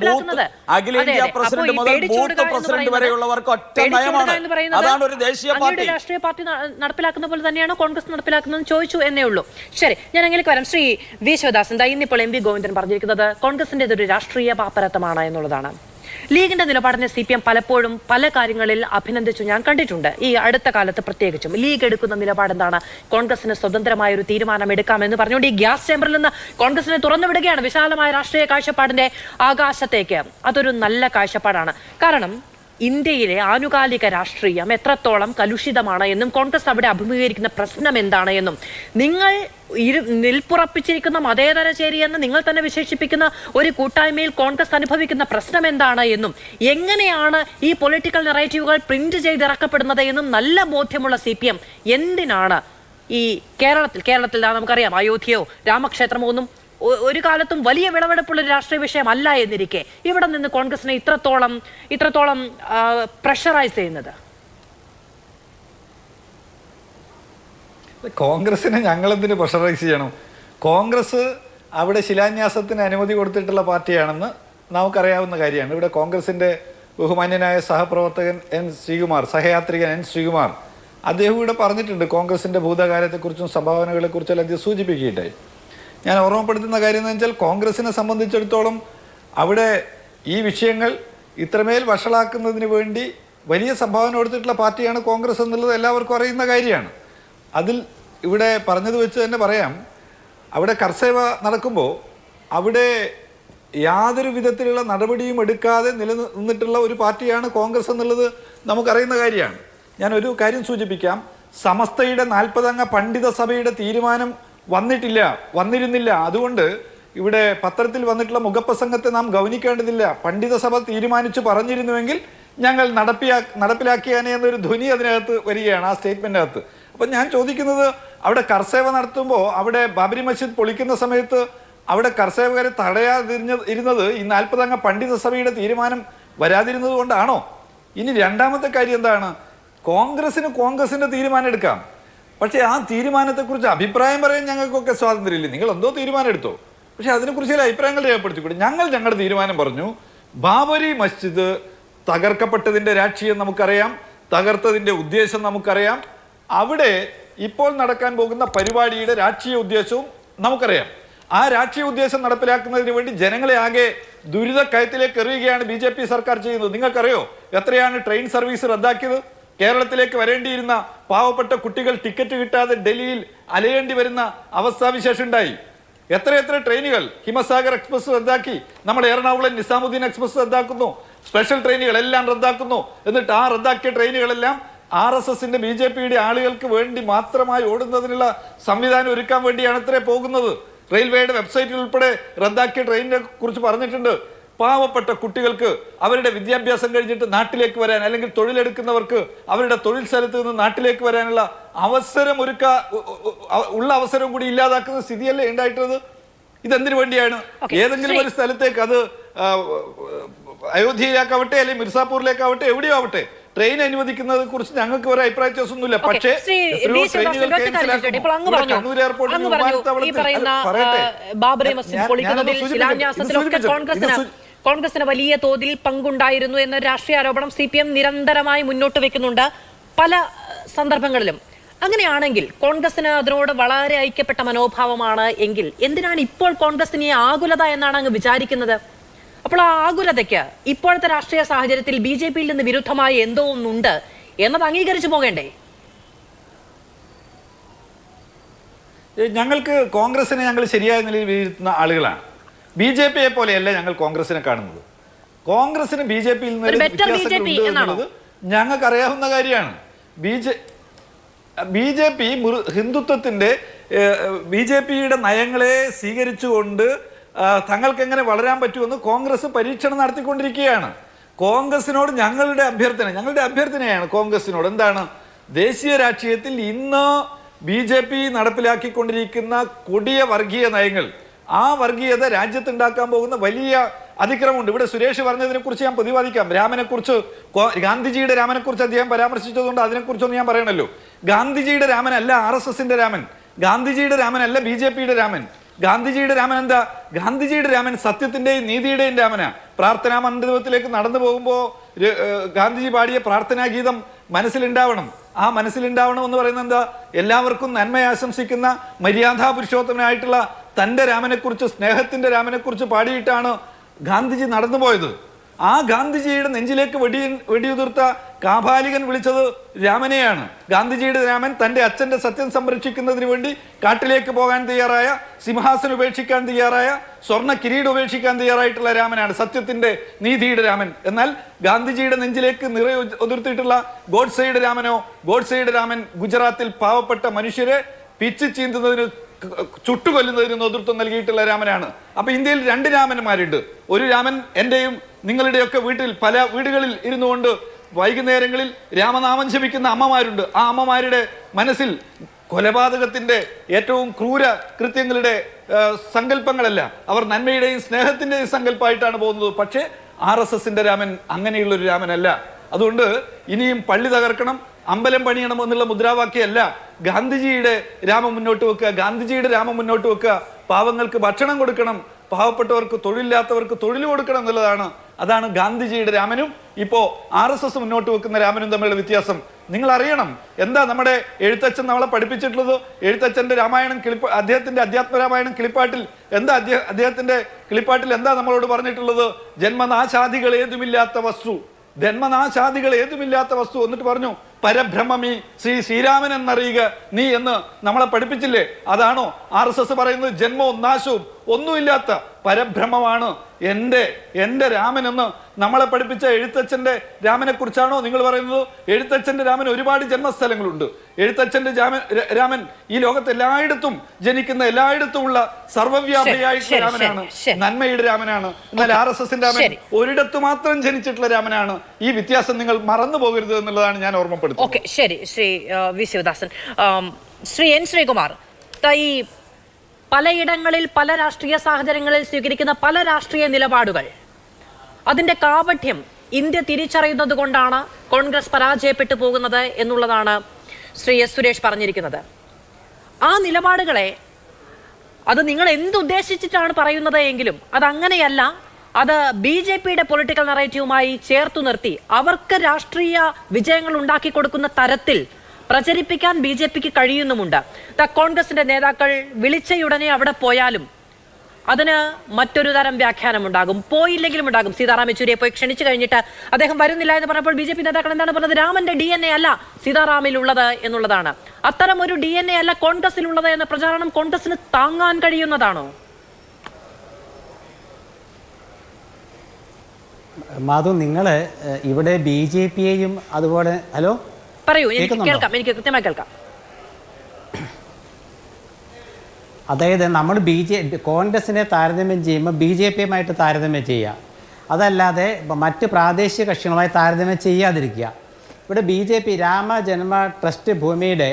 ബൂത്ത് പ്രസിഡന്റ് വരെയുള്ളവർക്ക് ഒറ്റ നയമാണ്. അതാണ് ഒരു ദേശീയ പാർട്ടി. രാഷ്ട്രീയ പാർട്ടി നടപ്പിലാക്കുന്ന പോലെ തന്നെയാണ് കോൺഗ്രസ് നടപ്പിലാക്കുന്നത് ചോദിച്ചു എന്നേ ഉള്ളൂ. ശരി, ഞാൻ അങ്ങനെ വരാം. ശ്രീ വി ശിവദാസൻ, ഇന്നിപ്പോൾ MV ഗോവിന്ദൻ പറഞ്ഞിരിക്കുന്നത് കോൺഗ്രസിന്റെ ഇതൊരു രാഷ്ട്രീയ പാപ്പരത്തമാണ് എന്നുള്ളതാണ്. ലീഗിന്റെ നിലപാടിനെ CPM പലപ്പോഴും പല കാര്യങ്ങളിൽ അഭിനന്ദിച്ചു ഞാൻ കണ്ടിട്ടുണ്ട്. ഈ അടുത്ത കാലത്ത് പ്രത്യേകിച്ചും ലീഗ് എടുക്കുന്ന നിലപാട് എന്താണ്? കോൺഗ്രസിന് സ്വതന്ത്രമായ ഒരു തീരുമാനം എടുക്കാമെന്ന് പറഞ്ഞുകൊണ്ട് ഈ ഗ്യാസ് ചേമ്പറിൽ നിന്ന് കോൺഗ്രസിനെ തുറന്നുവിടുകയാണ് വിശാലമായ രാഷ്ട്രീയ കാഴ്ചപ്പാടിന്റെ ആകാശത്തേക്ക്. അതൊരു നല്ല കാഴ്ചപ്പാടാണ്. കാരണം ഇന്ത്യയിലെ ആനുകാലിക രാഷ്ട്രീയം എത്രത്തോളം കലുഷിതമാണ് എന്നും കോൺഗ്രസ് അവിടെ അഭിമുഖീകരിക്കുന്ന പ്രശ്നം എന്താണ് എന്നും നിങ്ങൾ നിൽപ്പുറപ്പിച്ചിരിക്കുന്ന മതേതര ചേരിയെന്ന് നിങ്ങൾ തന്നെ വിശേഷിപ്പിക്കുന്ന ഒരു കൂട്ടായ്മയിൽ കോൺഗ്രസ് അനുഭവിക്കുന്ന പ്രശ്നം എന്താണ് എന്നും എങ്ങനെയാണ് ഈ പൊളിറ്റിക്കൽ നെറേറ്റീവുകൾ പ്രിന്റ് ചെയ്തിറക്കപ്പെടുന്നത് എന്നും നല്ല ബോധ്യമുള്ള CPM എന്തിനാണ് ഈ കേരളത്തിൽ നമുക്കറിയാം അയോധ്യയോ രാമക്ഷേത്രമോ ഒന്നും ഒരു കാലത്തും വലിയ വിളവെടുപ്പുള്ള ഒരു രാഷ്ട്രീയ വിഷയമല്ല എന്നിരിക്കെ ഇവിടെ നിന്ന് കോൺഗ്രസിനെ ഇത്രത്തോളം പ്രഷറൈസ് ചെയ്യുന്നത്? കോൺഗ്രസിനെ ഞങ്ങളെന്തിന് പ്രഷറൈസ് ചെയ്യണം? കോൺഗ്രസ് അവിടെ ശിലാന്യാസത്തിന് അനുമതി കൊടുത്തിട്ടുള്ള പാർട്ടിയാണെന്ന് നമുക്കറിയാവുന്ന കാര്യമാണ്. ഇവിടെ കോൺഗ്രസിൻ്റെ ബഹുമാന്യനായ സഹപ്രവർത്തകൻ സഹയാത്രികൻ എൻ ശ്രീകുമാർ അദ്ദേഹം ഇവിടെ പറഞ്ഞിട്ടുണ്ട്. കോൺഗ്രസിൻ്റെ ഭൂതകാലത്തെക്കുറിച്ചും സംഭാവനകളെക്കുറിച്ചെല്ലാം അദ്ദേഹം സൂചിപ്പിക്കുകയുണ്ടായി. ഞാൻ ഓർമ്മപ്പെടുത്തുന്ന കാര്യം എന്ന് വെച്ചാൽ, കോൺഗ്രസിനെ സംബന്ധിച്ചിടത്തോളം അവിടെ ഈ വിഷയങ്ങൾ ഇത്രമേൽ വഷളാക്കുന്നതിന് വേണ്ടി വലിയ സംഭാവന കൊടുത്തിട്ടുള്ള പാർട്ടിയാണ് കോൺഗ്രസ് എന്നുള്ളത് എല്ലാവർക്കും അറിയുന്ന കാര്യമാണ്. അതിൽ ഇവിടെ പറഞ്ഞത് വെച്ച് തന്നെ പറയാം, അവിടെ കർസേവ നടക്കുമ്പോൾ അവിടെ യാതൊരു വിധത്തിലുള്ള നടപടിയും എടുക്കാതെ നിലനിന്നിട്ടുള്ള ഒരു പാർട്ടിയാണ് കോൺഗ്രസ് എന്നുള്ളത് നമുക്കറിയുന്ന കാര്യമാണ്. ഞാൻ ഒരു കാര്യം സൂചിപ്പിക്കാം. സമസ്തയുടെ 40 അംഗ പണ്ഡിത സഭയുടെ തീരുമാനം വന്നിരുന്നില്ല. അതുകൊണ്ട് ഇവിടെ പത്രത്തിൽ വന്നിട്ടുള്ള മുഖപ്രസംഗത്തെ നാം ഗൗനിക്കേണ്ടതില്ല. പണ്ഡിത സഭ തീരുമാനിച്ചു പറഞ്ഞിരുന്നുവെങ്കിൽ ഞങ്ങൾ നടപ്പിലാക്കിയാനേ എന്നൊരു ധ്വനി അതിനകത്ത് വരികയാണ്, ആ സ്റ്റേറ്റ്മെന്റിനകത്ത്. അപ്പം ഞാൻ ചോദിക്കുന്നത്, അവിടെ കർസേവ നടത്തുമ്പോൾ അവിടെ ബാബരി മസ്ജിദ് പൊളിക്കുന്ന സമയത്ത് അവിടെ കർസേവകരെ തടയാതിരുന്നത് ഈ 40 അംഗ പണ്ഡിത സഭയുടെ തീരുമാനം വരാതിരുന്നത് കൊണ്ടാണോ? ഇനി രണ്ടാമത്തെ കാര്യം എന്താണ്? കോൺഗ്രസിന്റെ തീരുമാനം എടുക്കാം, പക്ഷേ ആ തീരുമാനത്തെക്കുറിച്ച് അഭിപ്രായം പറയാൻ ഞങ്ങൾക്കൊക്കെ സ്വാതന്ത്ര്യമില്ല. നിങ്ങൾ എന്തോ തീരുമാനം എടുത്തോ, പക്ഷെ അതിനെക്കുറിച്ച് ചില അഭിപ്രായങ്ങൾ രേഖപ്പെടുത്തിക്കൂടെ? ഞങ്ങളുടെ തീരുമാനം പറഞ്ഞു. ബാബരി മസ്ജിദ് തകർക്കപ്പെട്ടതിൻ്റെ രാഷ്ട്രീയം നമുക്കറിയാം. തകർത്തതിൻ്റെ ഉദ്ദേശം നമുക്കറിയാം. അവിടെ ഇപ്പോൾ നടക്കാൻ പോകുന്ന പരിപാടിയുടെ രാഷ്ട്രീയ ഉദ്ദേശവും നമുക്കറിയാം. ആ രാഷ്ട്രീയ ഉദ്ദേശം നടപ്പിലാക്കുന്നതിന് വേണ്ടി ജനങ്ങളെ ആകെ ദുരിതക്കയത്തിലേക്ക് എറിയുകയാണ് BJP സർക്കാർ ചെയ്യുന്നത്. നിങ്ങൾക്കറിയോ എത്രയാണ് ട്രെയിൻ സർവീസ് റദ്ദാക്കിയത്? കേരളത്തിലേക്ക് വരേണ്ടിയിരുന്ന പാവപ്പെട്ട കുട്ടികൾ ടിക്കറ്റ് കിട്ടാതെ ഡൽഹിയിൽ അലയേണ്ടി വരുന്ന അവസ്ഥാവിശേഷം ഉണ്ടായി. എത്ര ട്രെയിനുകൾ ഹിമസാഗർ എക്സ്പ്രസ് റദ്ദാക്കി, നമ്മുടെ എറണാകുളം നിസാമുദ്ദീൻ എക്സ്പ്രസ് റദ്ദാക്കുന്നു, സ്പെഷ്യൽ ട്രെയിനുകളെല്ലാം റദ്ദാക്കുന്നു. എന്നിട്ട് ആ റദ്ദാക്കിയ ട്രെയിനുകളെല്ലാം RSSന്റെ BJPയുടെ ആളുകൾക്ക് വേണ്ടി മാത്രമായി ഓടുന്നതിനുള്ള സംവിധാനം ഒരുക്കാൻ വേണ്ടിയാണ് ഇത്രേ പോകുന്നത്. റെയിൽവേയുടെ വെബ്സൈറ്റിൽ ഉൾപ്പെടെ റദ്ദാക്കിയ ട്രെയിനിനെ കുറിച്ച് പറഞ്ഞിട്ടുണ്ട്. പാവപ്പെട്ട കുട്ടികൾക്ക് അവരുടെ വിദ്യാഭ്യാസം കഴിഞ്ഞിട്ട് നാട്ടിലേക്ക് വരാൻ, അല്ലെങ്കിൽ തൊഴിലെടുക്കുന്നവർക്ക് അവരുടെ തൊഴിൽ സ്ഥലത്ത് നിന്ന് നാട്ടിലേക്ക് വരാനുള്ള അവസരം ഉള്ള അവസരം കൂടി ഇല്ലാതാക്കുന്ന സ്ഥിതിയല്ലേ ഉണ്ടായിട്ടുള്ളത്? ഇതെന്തിനു വേണ്ടിയാണ്? ഏതെങ്കിലും ഒരു സ്ഥലത്തേക്ക്, അത് അയോധ്യയിലേക്കാവട്ടെ അല്ലെങ്കിൽ മിർസാപൂരിലേക്കാവട്ടെ എവിടെയോ ആവട്ടെ, ട്രെയിൻ അനുവദിക്കുന്നതിനെ കുറിച്ച് ഞങ്ങൾക്ക് ഒരു അഭിപ്രായ വ്യത്യാസമൊന്നുമില്ല. പക്ഷേ കണ്ണൂർ എയർപോർട്ടിൽ കോൺഗ്രസിന് വലിയ തോതിൽ പങ്കുണ്ടായിരുന്നു എന്ന രാഷ്ട്രീയ ആരോപണം CPM നിരന്തരമായി മുന്നോട്ട് വെക്കുന്നുണ്ട് പല സന്ദർഭങ്ങളിലും. അങ്ങനെയാണെങ്കിൽ കോൺഗ്രസിന് അതിനോട് വളരെ ഐക്യപ്പെട്ട മനോഭാവമാണ് എങ്കിൽ എന്തിനാണ് ഇപ്പോൾ കോൺഗ്രസിന് ഈ ആകുലത എന്നാണ് അങ്ങ് വിചാരിക്കുന്നത്? അപ്പോൾ ആ ആകുലതയ്ക്ക് ഇപ്പോഴത്തെ രാഷ്ട്രീയ സാഹചര്യത്തിൽ BJPയിൽ നിന്ന് വിരുദ്ധമായി എന്തോ ഒന്നുണ്ട് എന്നത് അംഗീകരിച്ചു പോകേണ്ടേ? ഞങ്ങൾക്ക് കോൺഗ്രസിനെ ഞങ്ങൾ ശരിയായ നിലയിൽ വിലയിരുത്തുന്ന ആളുകളാണ്. BJPയെ പോലെയല്ല ഞങ്ങൾ കോൺഗ്രസിനെ കാണുന്നത്. കോൺഗ്രസിന് BJPയിൽ നിന്ന് വ്യത്യാസങ്ങളുണ്ട് എന്നുള്ളത് ഞങ്ങൾക്ക് അറിയാവുന്ന കാര്യമാണ്. BJP ഹിന്ദുത്വത്തിന്റെ BJPയുടെ നയങ്ങളെ സ്വീകരിച്ചുകൊണ്ട് തങ്ങൾക്ക് എങ്ങനെ വളരാൻ പറ്റുമെന്ന് കോൺഗ്രസ് പരീക്ഷണം നടത്തിക്കൊണ്ടിരിക്കുകയാണ്. കോൺഗ്രസിനോട് ഞങ്ങളുടെ അഭ്യർത്ഥനയാണ് കോൺഗ്രസിനോട് എന്താണ്? ദേശീയ രാഷ്ട്രീയത്തിൽ ഇന്ന് BJP നടപ്പിലാക്കിക്കൊണ്ടിരിക്കുന്ന കൊടിയ വർഗീയ നയങ്ങൾ, ആ വർഗീയത രാജ്യത്തുണ്ടാക്കാൻ പോകുന്ന വലിയ അതിക്രമമുണ്ട്. ഇവിടെ സുരേഷ് പറഞ്ഞതിനെ കുറിച്ച് ഞാൻ പ്രതിപാദിക്കാം. രാമനെക്കുറിച്ച്, ഗാന്ധിജിയുടെ രാമനെക്കുറിച്ച് അദ്ദേഹം പരാമർശിച്ചതുകൊണ്ട് അതിനെക്കുറിച്ചൊന്നും ഞാൻ പറയണല്ലോ. ഗാന്ധിജിയുടെ രാമനല്ല RSSന്റെ രാമൻ, ഗാന്ധിജിയുടെ രാമനല്ല BJPയുടെ രാമൻ. ഗാന്ധിജിയുടെ രാമൻ എന്താ? ഗാന്ധിജിയുടെ രാമൻ സത്യത്തിന്റെയും നീതിയുടെയും രാമനാ. പ്രാർത്ഥനാ മണ്ഡപത്തിലേക്ക് നടന്നു പോകുമ്പോൾ ഗാന്ധിജി പാടിയ പ്രാർത്ഥനാ ഗീതം മനസ്സിലുണ്ടാവണം. ആ മനസ്സിലുണ്ടാവണം എന്ന് പറയുന്നത് എന്താ? എല്ലാവർക്കും നന്മ ആശംസിക്കുന്ന മര്യാദാ പുരുഷോത്തമനായിട്ടുള്ള തൻ്റെ രാമനെക്കുറിച്ച്, സ്നേഹത്തിന്റെ രാമനെക്കുറിച്ച് പാടിയിട്ടാണ് ഗാന്ധിജി നടന്നുപോയത്. ആ ഗാന്ധിജിയുടെ നെഞ്ചിലേക്ക് വെടിയുതിർത്ത കാപാലികൻ വിളിച്ചത് രാമനെയാണ്. ഗാന്ധിജിയുടെ രാമൻ തൻ്റെ അച്ഛൻ്റെ സത്യം സംരക്ഷിക്കുന്നതിന് വേണ്ടി കാട്ടിലേക്ക് പോകാൻ തയ്യാറായ, സിംഹാസനം ഉപേക്ഷിക്കാൻ തയ്യാറായ, സ്വർണ്ണ കിരീടം ഉപേക്ഷിക്കാൻ തയ്യാറായിട്ടുള്ള രാമനാണ്, സത്യത്തിന്റെ നീതിയുടെ രാമൻ. എന്നാൽ ഗാന്ധിജിയുടെ നെഞ്ചിലേക്ക് ഉതിർത്തിട്ടുള്ള ഗോഡ്സെയുടെ രാമനോ, ഗോഡ്സെയുടെ രാമൻ ഗുജറാത്തിൽ പാവപ്പെട്ട മനുഷ്യരെ പിച്ച് ചീന്തുന്നതിന്, ചുട്ടുകൊല്ലുന്നതിന് നേതൃത്വം നൽകിയിട്ടുള്ള രാമനാണ്. അപ്പൊ ഇന്ത്യയിൽ രണ്ട് രാമന്മാരുണ്ട്. ഒരു രാമൻ എന്റെയും നിങ്ങളുടെയൊക്കെ പല വീടുകളിൽ ഇരുന്നു കൊണ്ട് വൈകുന്നേരങ്ങളിൽ രാമനാമം ജപിക്കുന്ന അമ്മമാരുണ്ട്. ആ അമ്മമാരുടെ മനസ്സിൽ കൊലപാതകത്തിന്റെ ഏറ്റവും ക്രൂര കൃത്യങ്ങളുടെ സങ്കല്പങ്ങളല്ല, അവർ നന്മയുടെയും സ്നേഹത്തിന്റെയും സങ്കല്പമായിട്ടാണ് പോകുന്നത്. പക്ഷേ RSSന്റെ രാമൻ അങ്ങനെയുള്ളൊരു രാമനല്ല. അതുകൊണ്ട് ഇനിയും പള്ളി തകർക്കണം, അമ്പലം പണിയണം എന്നുള്ള മുദ്രാവാക്യമല്ല ഗാന്ധിജിയുടെ രാമം മുന്നോട്ട് വെക്കുക. ഗാന്ധിജിയുടെ രാമം മുന്നോട്ട് വെക്കുക, പാവങ്ങൾക്ക് ഭക്ഷണം കൊടുക്കണം, പാവപ്പെട്ടവർക്ക്, തൊഴിലില്ലാത്തവർക്ക് തൊഴിൽ കൊടുക്കണം എന്നുള്ളതാണ്. അതാണ് ഗാന്ധിജിയുടെ രാമനും ഇപ്പോ RSS മുന്നോട്ട് വെക്കുന്ന രാമനും തമ്മിലുള്ള വ്യത്യാസം. നിങ്ങൾ അറിയണം എന്താ നമ്മുടെ എഴുത്തച്ഛൻ നമ്മളെ പഠിപ്പിച്ചിട്ടുള്ളത്. എഴുത്തച്ഛന്റെ രാമായണം അദ്ദേഹത്തിന്റെ അധ്യാത്മരാമായണം കിളിപ്പാട്ടിൽ എന്താ, അദ്ദേഹത്തിന്റെ കിളിപ്പാട്ടിൽ എന്താ നമ്മളോട് പറഞ്ഞിട്ടുള്ളത്? ജന്മനാശാദികൾ ഏതുമില്ലാത്ത വസ്തു, ജന്മനാശാദികൾ ഏതുമില്ലാത്ത വസ്തു. എന്നിട്ട് പറഞ്ഞു പരബ്രഹ്മമീ ശ്രീരാമൻ എന്നറിയുക നീ എന്ന് നമ്മളെ പഠിപ്പിച്ചില്ലേ? അതാണോ RSS പറയുന്നത്? ജന്മവും നാശവും ഒന്നുമില്ലാത്ത പരബ്രഹ്മമാണ് എൻ്റെ രാമൻ എന്ന് നമ്മളെ പഠിപ്പിച്ച എഴുത്തച്ഛന്റെ രാമനെ കുറിച്ചാണോ നിങ്ങൾ പറയുന്നത്? എഴുത്തച്ഛന്റെ രാമൻ ഒരുപാട് ജന്മസ്ഥലങ്ങളുണ്ട്. എഴുത്തച്ഛന്റെ രാമൻ ഈ ലോകത്ത് എല്ലായിടത്തും ജനിക്കുന്ന, എല്ലായിടത്തും ഉള്ള സർവ്വവ്യാപിയായിട്ടുള്ള രാമനാണ്, നന്മയുടെ രാമനാണ്. എന്നാൽ RSSന്റെ രാമൻ ഒരിടത്തു മാത്രം ജനിച്ചിട്ടുള്ള രാമനാണ്. ഈ വ്യത്യാസം നിങ്ങൾ മറന്നു പോകരുത് എന്നുള്ളതാണ് ഞാൻ ഓർമ്മപ്പെടുത്തുന്നത്. ഓക്കെ, ശരി. ശ്രീ വി ശിവദാസൻ, ശ്രീ N ശ്രീകുമാർ, ഈ പലയിടങ്ങളിൽ പല രാഷ്ട്രീയ സാഹചര്യങ്ങളിൽ സ്വീകരിക്കുന്ന പല രാഷ്ട്രീയ നിലപാടുകൾ, അതിന്റെ കാപഠ്യം ഇന്ത്യ തിരിച്ചറിയുന്നത് കൊണ്ടാണ് കോൺഗ്രസ് പരാജയപ്പെട്ടു പോകുന്നത് എന്നുള്ളതാണ് ശ്രീ S സുരേഷ് പറഞ്ഞിരിക്കുന്നത്. ആ നിലപാടുകളെ, അത് നിങ്ങൾ എന്തുദ്ദേശിച്ചിട്ടാണ് പറയുന്നത് എങ്കിലും അതങ്ങനെയല്ല അത് BJPയുടെ പൊളിറ്റിക്കൽ നറേറ്റീവുമായി ചേർത്തു നിർത്തി അവർക്ക് രാഷ്ട്രീയ വിജയങ്ങൾ ഉണ്ടാക്കി കൊടുക്കുന്ന തരത്തിൽ പ്രചരിപ്പിക്കാൻ BJPക്ക് കഴിയുന്നുമുണ്ട്. കോൺഗ്രസിന്റെ നേതാക്കൾ വിളിച്ചയുടനെ അവിടെ പോയാലും അതിന് മറ്റൊരു തരം വ്യാഖ്യാനമുണ്ടാകും, പോയില്ലെങ്കിലും ഉണ്ടാകും. സീതാറാം യെച്ചൂരിയെ പോയി ക്ഷണിച്ചു കഴിഞ്ഞിട്ട് അദ്ദേഹം വരുന്നില്ല എന്ന് പറഞ്ഞപ്പോൾ BJP നേതാക്കൾ എന്താണ് പറഞ്ഞത്? രാമന്റെ DNA അല്ല സീതാറാമിലുള്ളത് എന്നുള്ളതാണ്. അത്തരം ഒരു DNA അല്ല കോൺഗ്രസിലുള്ളത് എന്ന പ്രചാരണം കോൺഗ്രസിന് താങ്ങാൻ കഴിയുന്നതാണോ? മാധു, നിങ്ങൾ ഇവിടെ BJPയെയും അതുപോലെ ഹലോ പറയൂ, എനിക്ക് കേൾക്കാം, എനിക്ക് കൃത്യമായി കേൾക്കാം. അതായത് നമ്മൾ കോൺഗ്രസിനെ താരതമ്യം ചെയ്യുമ്പോൾ BJPയുമായിട്ട് താരതമ്യം ചെയ്യുക, അതല്ലാതെ മറ്റ് പ്രാദേശിക കക്ഷികളുമായി താരതമ്യം ചെയ്യാതിരിക്കുക. ഇവിടെ BJP രാമജന്മ ട്രസ്റ്റ് ഭൂമിയുടെ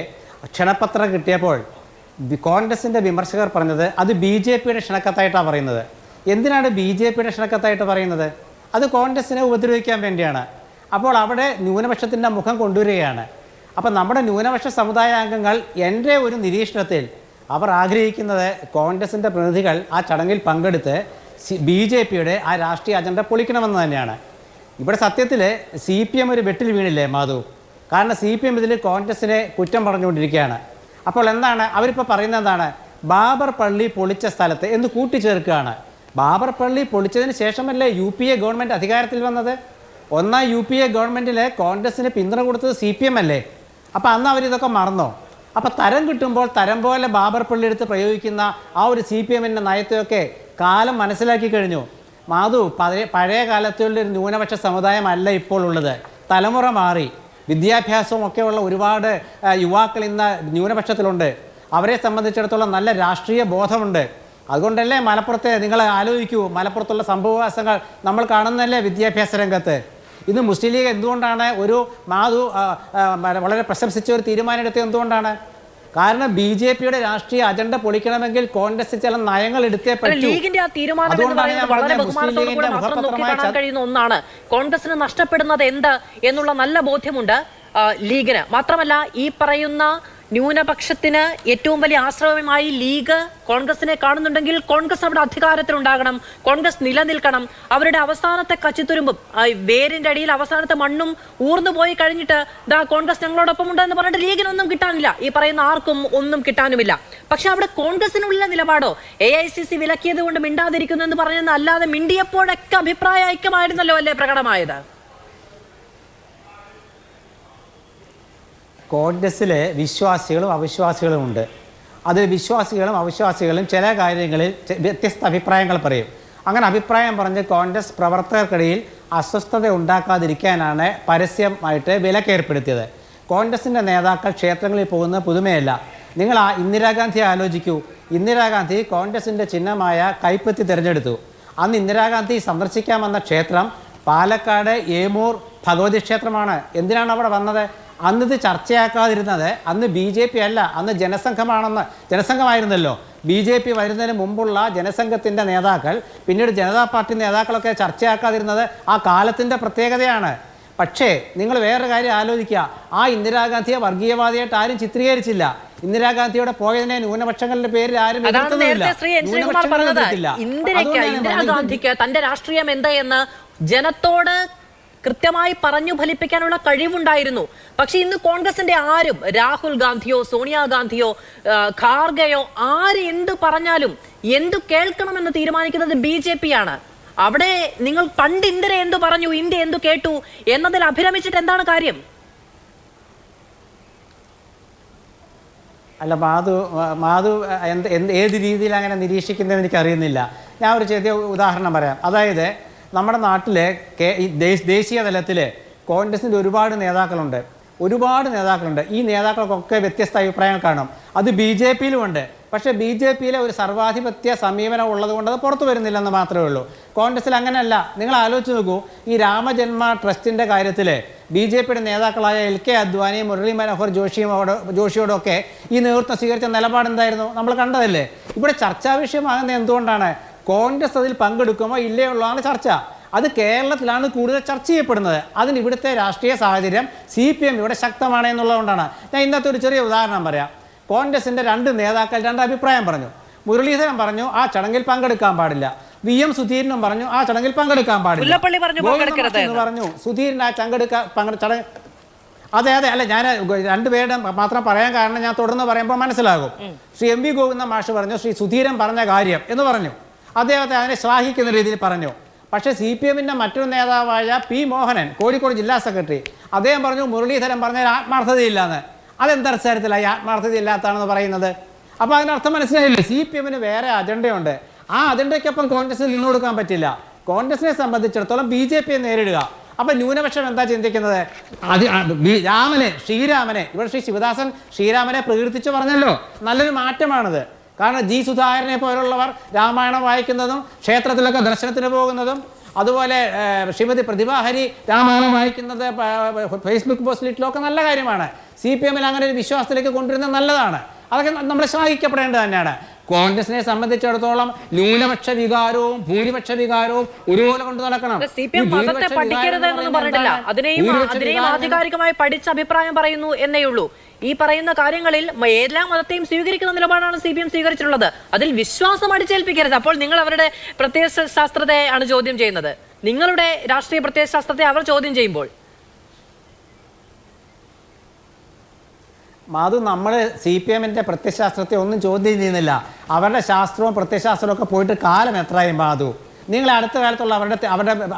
ക്ഷണപത്രം കിട്ടിയപ്പോൾ കോൺഗ്രസിൻ്റെ വിമർശകർ പറഞ്ഞത് അത് BJPയുടെ ക്ഷണക്കത്തായിട്ടാണ് പറയുന്നത്. എന്തിനാണ് BJPയുടെ ക്ഷണക്കത്തായിട്ട് പറയുന്നത്? അത് കോൺഗ്രസിനെ ഉപദ്രവിക്കാൻ വേണ്ടിയാണ്. അപ്പോൾ അവിടെ ന്യൂനപക്ഷത്തിൻ്റെ മുഖം കൊണ്ടുവരികയാണ്. അപ്പോൾ നമ്മുടെ ന്യൂനപക്ഷ സമുദായ അംഗങ്ങൾ എൻ്റെ ഒരു നിരീക്ഷണത്തിൽ അവർ ആഗ്രഹിക്കുന്നത് കോൺഗ്രസിൻ്റെ പ്രതിനിധികൾ ആ ചടങ്ങിൽ പങ്കെടുത്ത് BJPയുടെ ആ രാഷ്ട്രീയ അജണ്ട പൊളിക്കണമെന്ന് തന്നെയാണ്. ഇവിടെ സത്യത്തിൽ CPM ഒരു വെട്ടിൽ വീണില്ലേ മാധു? കാരണം CPM ഇതിൽ കോൺഗ്രസിനെ കുറ്റം പറഞ്ഞുകൊണ്ടിരിക്കുകയാണ്. അപ്പോൾ എന്താണ് അവരിപ്പോൾ പറയുന്നത്? എന്താണ്? ബാബർ പള്ളി പൊളിച്ച സ്ഥലത്ത് എന്ന് കൂട്ടിച്ചേർക്കുകയാണ്. ബാബർ പള്ളി പൊളിച്ചതിന് ശേഷമല്ലേ UPA ഗവൺമെൻറ് അധികാരത്തിൽ വന്നത്? ഒന്നാം UPA ഗവൺമെൻറ്റിൽ കോൺഗ്രസിന് പിന്തുണ കൊടുത്തത് CPM അല്ലേ? അപ്പോൾ അന്ന് അവരിതൊക്കെ മറന്നോ? അപ്പോൾ തരം കിട്ടുമ്പോൾ തരം പോലെ ബാബർ പള്ളി എടുത്ത് പ്രയോഗിക്കുന്ന ആ ഒരു CPMൻ്റെ നയത്തെയൊക്കെ കാലം മനസ്സിലാക്കി കഴിഞ്ഞു. മാധു, പഴയ കാലത്തുള്ള ഒരു ന്യൂനപക്ഷ സമുദായമല്ല ഇപ്പോൾ ഉള്ളത്. തലമുറ മാറി, വിദ്യാഭ്യാസവും ഒക്കെയുള്ള ഒരുപാട് യുവാക്കൾ ഇന്ന് ന്യൂനപക്ഷത്തിലുണ്ട്. അവരെ സംബന്ധിച്ചിടത്തോളം നല്ല രാഷ്ട്രീയ ബോധമുണ്ട്. അതുകൊണ്ടല്ലേ മലപ്പുറത്തെ നിങ്ങൾ ആലോചിക്കൂ, മലപ്പുറത്തുള്ള സംഭവവാസങ്ങൾ നമ്മൾ കാണുന്നതല്ലേ വിദ്യാഭ്യാസ രംഗത്ത്. ഇന്ന് മുസ്ലിം ലീഗ് എന്തുകൊണ്ടാണ് ഒരു മാധു വളരെ പ്രശംസിച്ച ഒരു തീരുമാനം എടുത്തത്? എന്തുകൊണ്ടാണ്? കാരണം BJPയുടെ രാഷ്ട്രീയ അജണ്ട പൊളിക്കണമെങ്കിൽ കോൺഗ്രസ് ചില നയങ്ങൾ എടുത്തേ പറ്റൂ. ലീഗിന്റെ ആ തീരുമാനം വളരെ ബഹുമാനത്തോടുകൂടി മാത്രം നോക്കിക്കാണാൻ കഴിയുന്ന ഒന്നാണ്. കോൺഗ്രസിന് നഷ്ടപ്പെടുന്നത് എന്ത് എന്നുള്ള നല്ല ബോധ്യമുണ്ട് ലീഗിന്. മാത്രമല്ല ഈ പറയുന്ന ന്യൂനപക്ഷത്തിന് ഏറ്റവും വലിയ ആശ്രയമായി ലീഗ് കോൺഗ്രസിനെ കാണുന്നുണ്ടെങ്കിൽ കോൺഗ്രസ് അവിടെ അധികാരത്തിലുണ്ടാകണം, കോൺഗ്രസ് നിലനിൽക്കണം. അവരുടെ അവസാനത്തെ കച്ചിത്തുരുമ്പും വേരിന്റെ അടിയിൽ അവസാനത്തെ മണ്ണും ഊർന്നു പോയി കഴിഞ്ഞിട്ട് കോൺഗ്രസ് ഞങ്ങളോടൊപ്പം ഉണ്ടെന്ന് പറഞ്ഞിട്ട് ലീഗിനൊന്നും കിട്ടാനില്ല, ഈ പറയുന്ന ആർക്കും ഒന്നും കിട്ടാനുമില്ല. പക്ഷെ അവിടെ കോൺഗ്രസിനുള്ള നിലപാടോ AICC വിലക്കിയത് കൊണ്ട് മിണ്ടാതിരിക്കുന്നു എന്ന് പറഞ്ഞെന്ന് അല്ലാതെ മിണ്ടിയപ്പോഴൊക്കെ അഭിപ്രായ ഐക്യമായിരുന്നല്ലോ അല്ലേ പ്രകടമായത്? കോൺഗ്രസ്സിലെ വിശ്വാസികളും അവിശ്വാസികളും ഉണ്ട്. അതിൽ വിശ്വാസികളും അവിശ്വാസികളും ചില കാര്യങ്ങളിൽ വ്യത്യസ്ത അഭിപ്രായങ്ങൾ പറയും. അങ്ങനെ അഭിപ്രായം പറഞ്ഞ് കോൺഗ്രസ് പ്രവർത്തകർക്കിടയിൽ അസ്വസ്ഥത ഉണ്ടാക്കാതിരിക്കാനാണ് പരസ്യമായിട്ട് വിലക്കേർപ്പെടുത്തിയത്. കോൺഗ്രസിൻ്റെ നേതാക്കൾ ക്ഷേത്രങ്ങളിൽ പോകുന്ന പുതുമയല്ല. നിങ്ങൾ ഇന്ദിരാഗാന്ധിയെ ആലോചിക്കൂ. ഇന്ദിരാഗാന്ധി കോൺഗ്രസിൻ്റെ ചിഹ്നമായ കൈപ്പത്തി തിരഞ്ഞെടുത്തു. അന്ന് ഇന്ദിരാഗാന്ധി സന്ദർശിക്കാൻ വന്ന ക്ഷേത്രം പാലക്കാട് ഏമൂർ ഭഗവതി ക്ഷേത്രമാണ്. എന്തിനാണ് അവിടെ വന്നത്? അന്നിത് ചർച്ചയാക്കാതിരുന്നത് അന്ന് BJP അല്ല, അന്ന് ജനസംഘമായിരുന്നല്ലോ. BJP വരുന്നതിന് മുമ്പുള്ള ജനസംഘത്തിൻ്റെ നേതാക്കൾ, പിന്നീട് ജനതാ പാർട്ടി നേതാക്കളൊക്കെ ചർച്ചയാക്കാതിരുന്നത് ആ കാലത്തിൻ്റെ പ്രത്യേകതയാണ്. പക്ഷേ നിങ്ങൾ വേറൊരു കാര്യം ആലോചിക്കുക, ആ ഇന്ദിരാഗാന്ധിയെ വർഗീയവാദിയായിട്ട് ആരും ചിത്രീകരിച്ചില്ല. ഇന്ദിരാഗാന്ധിയുടെ പോയതിനെ ന്യൂനപക്ഷങ്ങളുടെ പേരിൽ ആരും ഇന്ദിരാഗാന്ധിക്ക് തന്റെ രാഷ്ട്രീയം എന്താ എന്ന് ജനത്തോട് കൃത്യമായി പറഞ്ഞു ഫലിപ്പിക്കാനുള്ള കഴിവുണ്ടായിരുന്നു. പക്ഷെ ഇന്ന് കോൺഗ്രസിന്റെ ആരും, രാഹുൽ ഗാന്ധിയോ സോണിയാഗാന്ധിയോ ഖാർഗെയോ ആര് എന്ത് പറഞ്ഞാലും എന്തു കേൾക്കണമെന്ന് തീരുമാനിക്കുന്നത് BJP ആണ്. അവിടെ നിങ്ങൾ പണ്ട് ഇന്ദിര എന്തു പറഞ്ഞു, ഇന്ത്യ എന്തു കേട്ടു എന്നതിൽ അഭിരമിച്ചിട്ട് എന്താണ് കാര്യം? അല്ല മാധു ഏത് രീതിയിൽ അങ്ങനെ നിരീക്ഷിക്കുന്നതെന്ന് എനിക്കറിയുന്നില്ല. ഞാൻ ഒരു ചെറിയ ഉദാഹരണം പറയാം. അതായത് നമ്മുടെ നാട്ടിലെ ദേശീയ തലത്തിൽ കോൺഗ്രസിൻ്റെ ഒരുപാട് നേതാക്കളുണ്ട്. ഈ നേതാക്കൾക്കൊക്കെ വ്യത്യസ്ത അഭിപ്രായങ്ങൾ കാണും. അത് BJPയിലും ഉണ്ട്. പക്ഷേ BJPയിലെ ഒരു സർവാധിപത്യ സമീപനം ഉള്ളതുകൊണ്ട് അത് പുറത്തു വരുന്നില്ലെന്ന് മാത്രമേ ഉള്ളൂ. കോൺഗ്രസിൽ അങ്ങനെയല്ല. നിങ്ങൾ ആലോചിച്ച് നോക്കൂ, ഈ രാമജന്മ ട്രസ്റ്റിൻ്റെ കാര്യത്തിൽ BJPയുടെ നേതാക്കളായ LK അദ്വാനി, മുരളി മനോഹർ ജോഷിയോടൊക്കെ ഈ നേതൃത്വം സ്വീകരിച്ച നിലപാടെന്തായിരുന്നു? നമ്മൾ കണ്ടതല്ലേ. ഇവിടെ ചർച്ചാ വിഷയമാകുന്നത് എന്തുകൊണ്ടാണ്? കോൺഗ്രസ് അതിൽ പങ്കെടുക്കുമോ ഇല്ലയോ ഉള്ളതാണ് ചർച്ച. അത് കേരളത്തിലാണ് കൂടുതൽ ചർച്ച ചെയ്യപ്പെടുന്നത്. അതിന് ഇവിടുത്തെ രാഷ്ട്രീയ സാഹചര്യം CPM ഇവിടെ ശക്തമാണ് എന്നുള്ളതുകൊണ്ടാണ്. ഞാൻ ഇന്നത്തെ ഒരു ചെറിയ ഉദാഹരണം പറയാം. കോൺഗ്രസിൻ്റെ രണ്ട് നേതാക്കൾ രണ്ട് അഭിപ്രായം പറഞ്ഞു. മുരളീധരൻ പറഞ്ഞു ആ ചടങ്ങിൽ പങ്കെടുക്കാൻ പാടില്ല. VM സുധീരനും പറഞ്ഞു ആ ചടങ്ങിൽ പങ്കെടുക്കാൻ പാടില്ല. മുല്ലപ്പള്ളി പറഞ്ഞു പങ്കെടുക്കരുത് എന്ന് പറഞ്ഞു. സുധീരൻ ആ ചടങ്ങ് അതെ അല്ല, ഞാൻ രണ്ടുപേരുടെ മാത്രം പറയാൻ കാരണം ഞാൻ തുടർന്ന് പറയുമ്പോൾ മനസ്സിലാകും. ശ്രീ MV ഗോവിന്ദ മാഷ് പറഞ്ഞു ശ്രീ സുധീരൻ പറഞ്ഞ കാര്യം എന്ന് പറഞ്ഞു. അദ്ദേഹത്തെ അതിനെ ശ്ലാഘിക്കുന്ന രീതിയിൽ പറഞ്ഞു. പക്ഷേ CPM-ന്റെ മറ്റൊരു നേതാവായ P. മോഹനൻ, കോഴിക്കോട് ജില്ലാ സെക്രട്ടറി, അദ്ദേഹം പറഞ്ഞു മുരളീധരൻ പറഞ്ഞ ആത്മാർത്ഥതയില്ലാന്ന്. അതെന്തരസാരത്തിലായി ആത്മാർത്ഥതയില്ലാത്താണെന്ന് പറയുന്നത്? അപ്പോൾ അതിനർത്ഥം മനസ്സിലായില്ലേ, CPM-ന് വേറെ അജണ്ടയുണ്ട്. ആ അജണ്ടയ്ക്കൊപ്പം കോൺഗ്രസിന് നിന്നു കൊടുക്കാൻ പറ്റില്ല. കോൺഗ്രസിനെ സംബന്ധിച്ചിടത്തോളം BJP-യെ നേരിടുക. അപ്പം ന്യൂനപക്ഷം എന്താ ചിന്തിക്കുന്നത്? ശ്രീരാമനെ ഇവിടെ ശ്രീ ശിവദാസൻ ശ്രീരാമനെ പ്രകീർത്തിച്ച് പറഞ്ഞല്ലോ, നല്ലൊരു മാറ്റമാണത്. കാരണം G. സുധാകരനെ പോലുള്ളവർ രാമായണം വായിക്കുന്നതും ക്ഷേത്രത്തിലൊക്കെ ദർശനത്തിന് പോകുന്നതും, അതുപോലെ ശ്രീമതി പ്രതിഭാഹരി രാമായണം വായിക്കുന്നത് ഫേസ്ബുക്ക് പോസ്റ്റിലൊക്കെ നല്ല കാര്യമാണ്. CPM-ൽ അങ്ങനെ ഒരു വിശ്വാസത്തിലേക്ക് കൊണ്ടുവരുന്നത് നല്ലതാണ്. അതൊക്കെ നമ്മൾ ശ്ലാഘിക്കപ്പെടേണ്ടത് തന്നെയാണ്. കോൺഗ്രസിനെ സംബന്ധിച്ചിടത്തോളം ന്യൂനപക്ഷ വികാരവും ഭൂരിപക്ഷ വികാരവും ഒരുപോലെ കൊണ്ട് നടക്കണം. CPM മതത്തെ പഠിക്കരുത് എന്നൊന്നും പറഞ്ഞിട്ടില്ല. അതിനെയും ആധികാരികമായി പഠിച്ച അഭിപ്രായം പറയുന്നു എന്നേ ഉള്ളൂ. ഈ പറയുന്ന കാര്യങ്ങളിൽ എല്ലാ മതത്തെയും സ്വീകരിക്കുന്ന നിലപാടാണ് CPM സ്വീകരിച്ചിട്ടുള്ളത്. അതിൽ വിശ്വാസം അടിച്ചേൽപ്പിക്കരുത്. അപ്പോൾ നിങ്ങൾ അവരുടെ പ്രത്യയശാസ്ത്രത്തെ ആണ് ചോദ്യം ചെയ്യുന്നത്. നിങ്ങളുടെ രാഷ്ട്രീയ പ്രത്യയശാസ്ത്രത്തെ അവർ ചോദ്യം ചെയ്യുമ്പോൾ മാധു, നമ്മൾ CPM-ന്റെ പ്രത്യയശാസ്ത്രത്തെ ഒന്നും ചോദ്യം ചെയ്യുന്നില്ല. അവരുടെ ശാസ്ത്രവും പ്രത്യയശാസ്ത്രവും ഒക്കെ പോയിട്ട് കാലം എത്രയായി മാധു? നിങ്ങൾ അടുത്ത കാലത്തുള്ള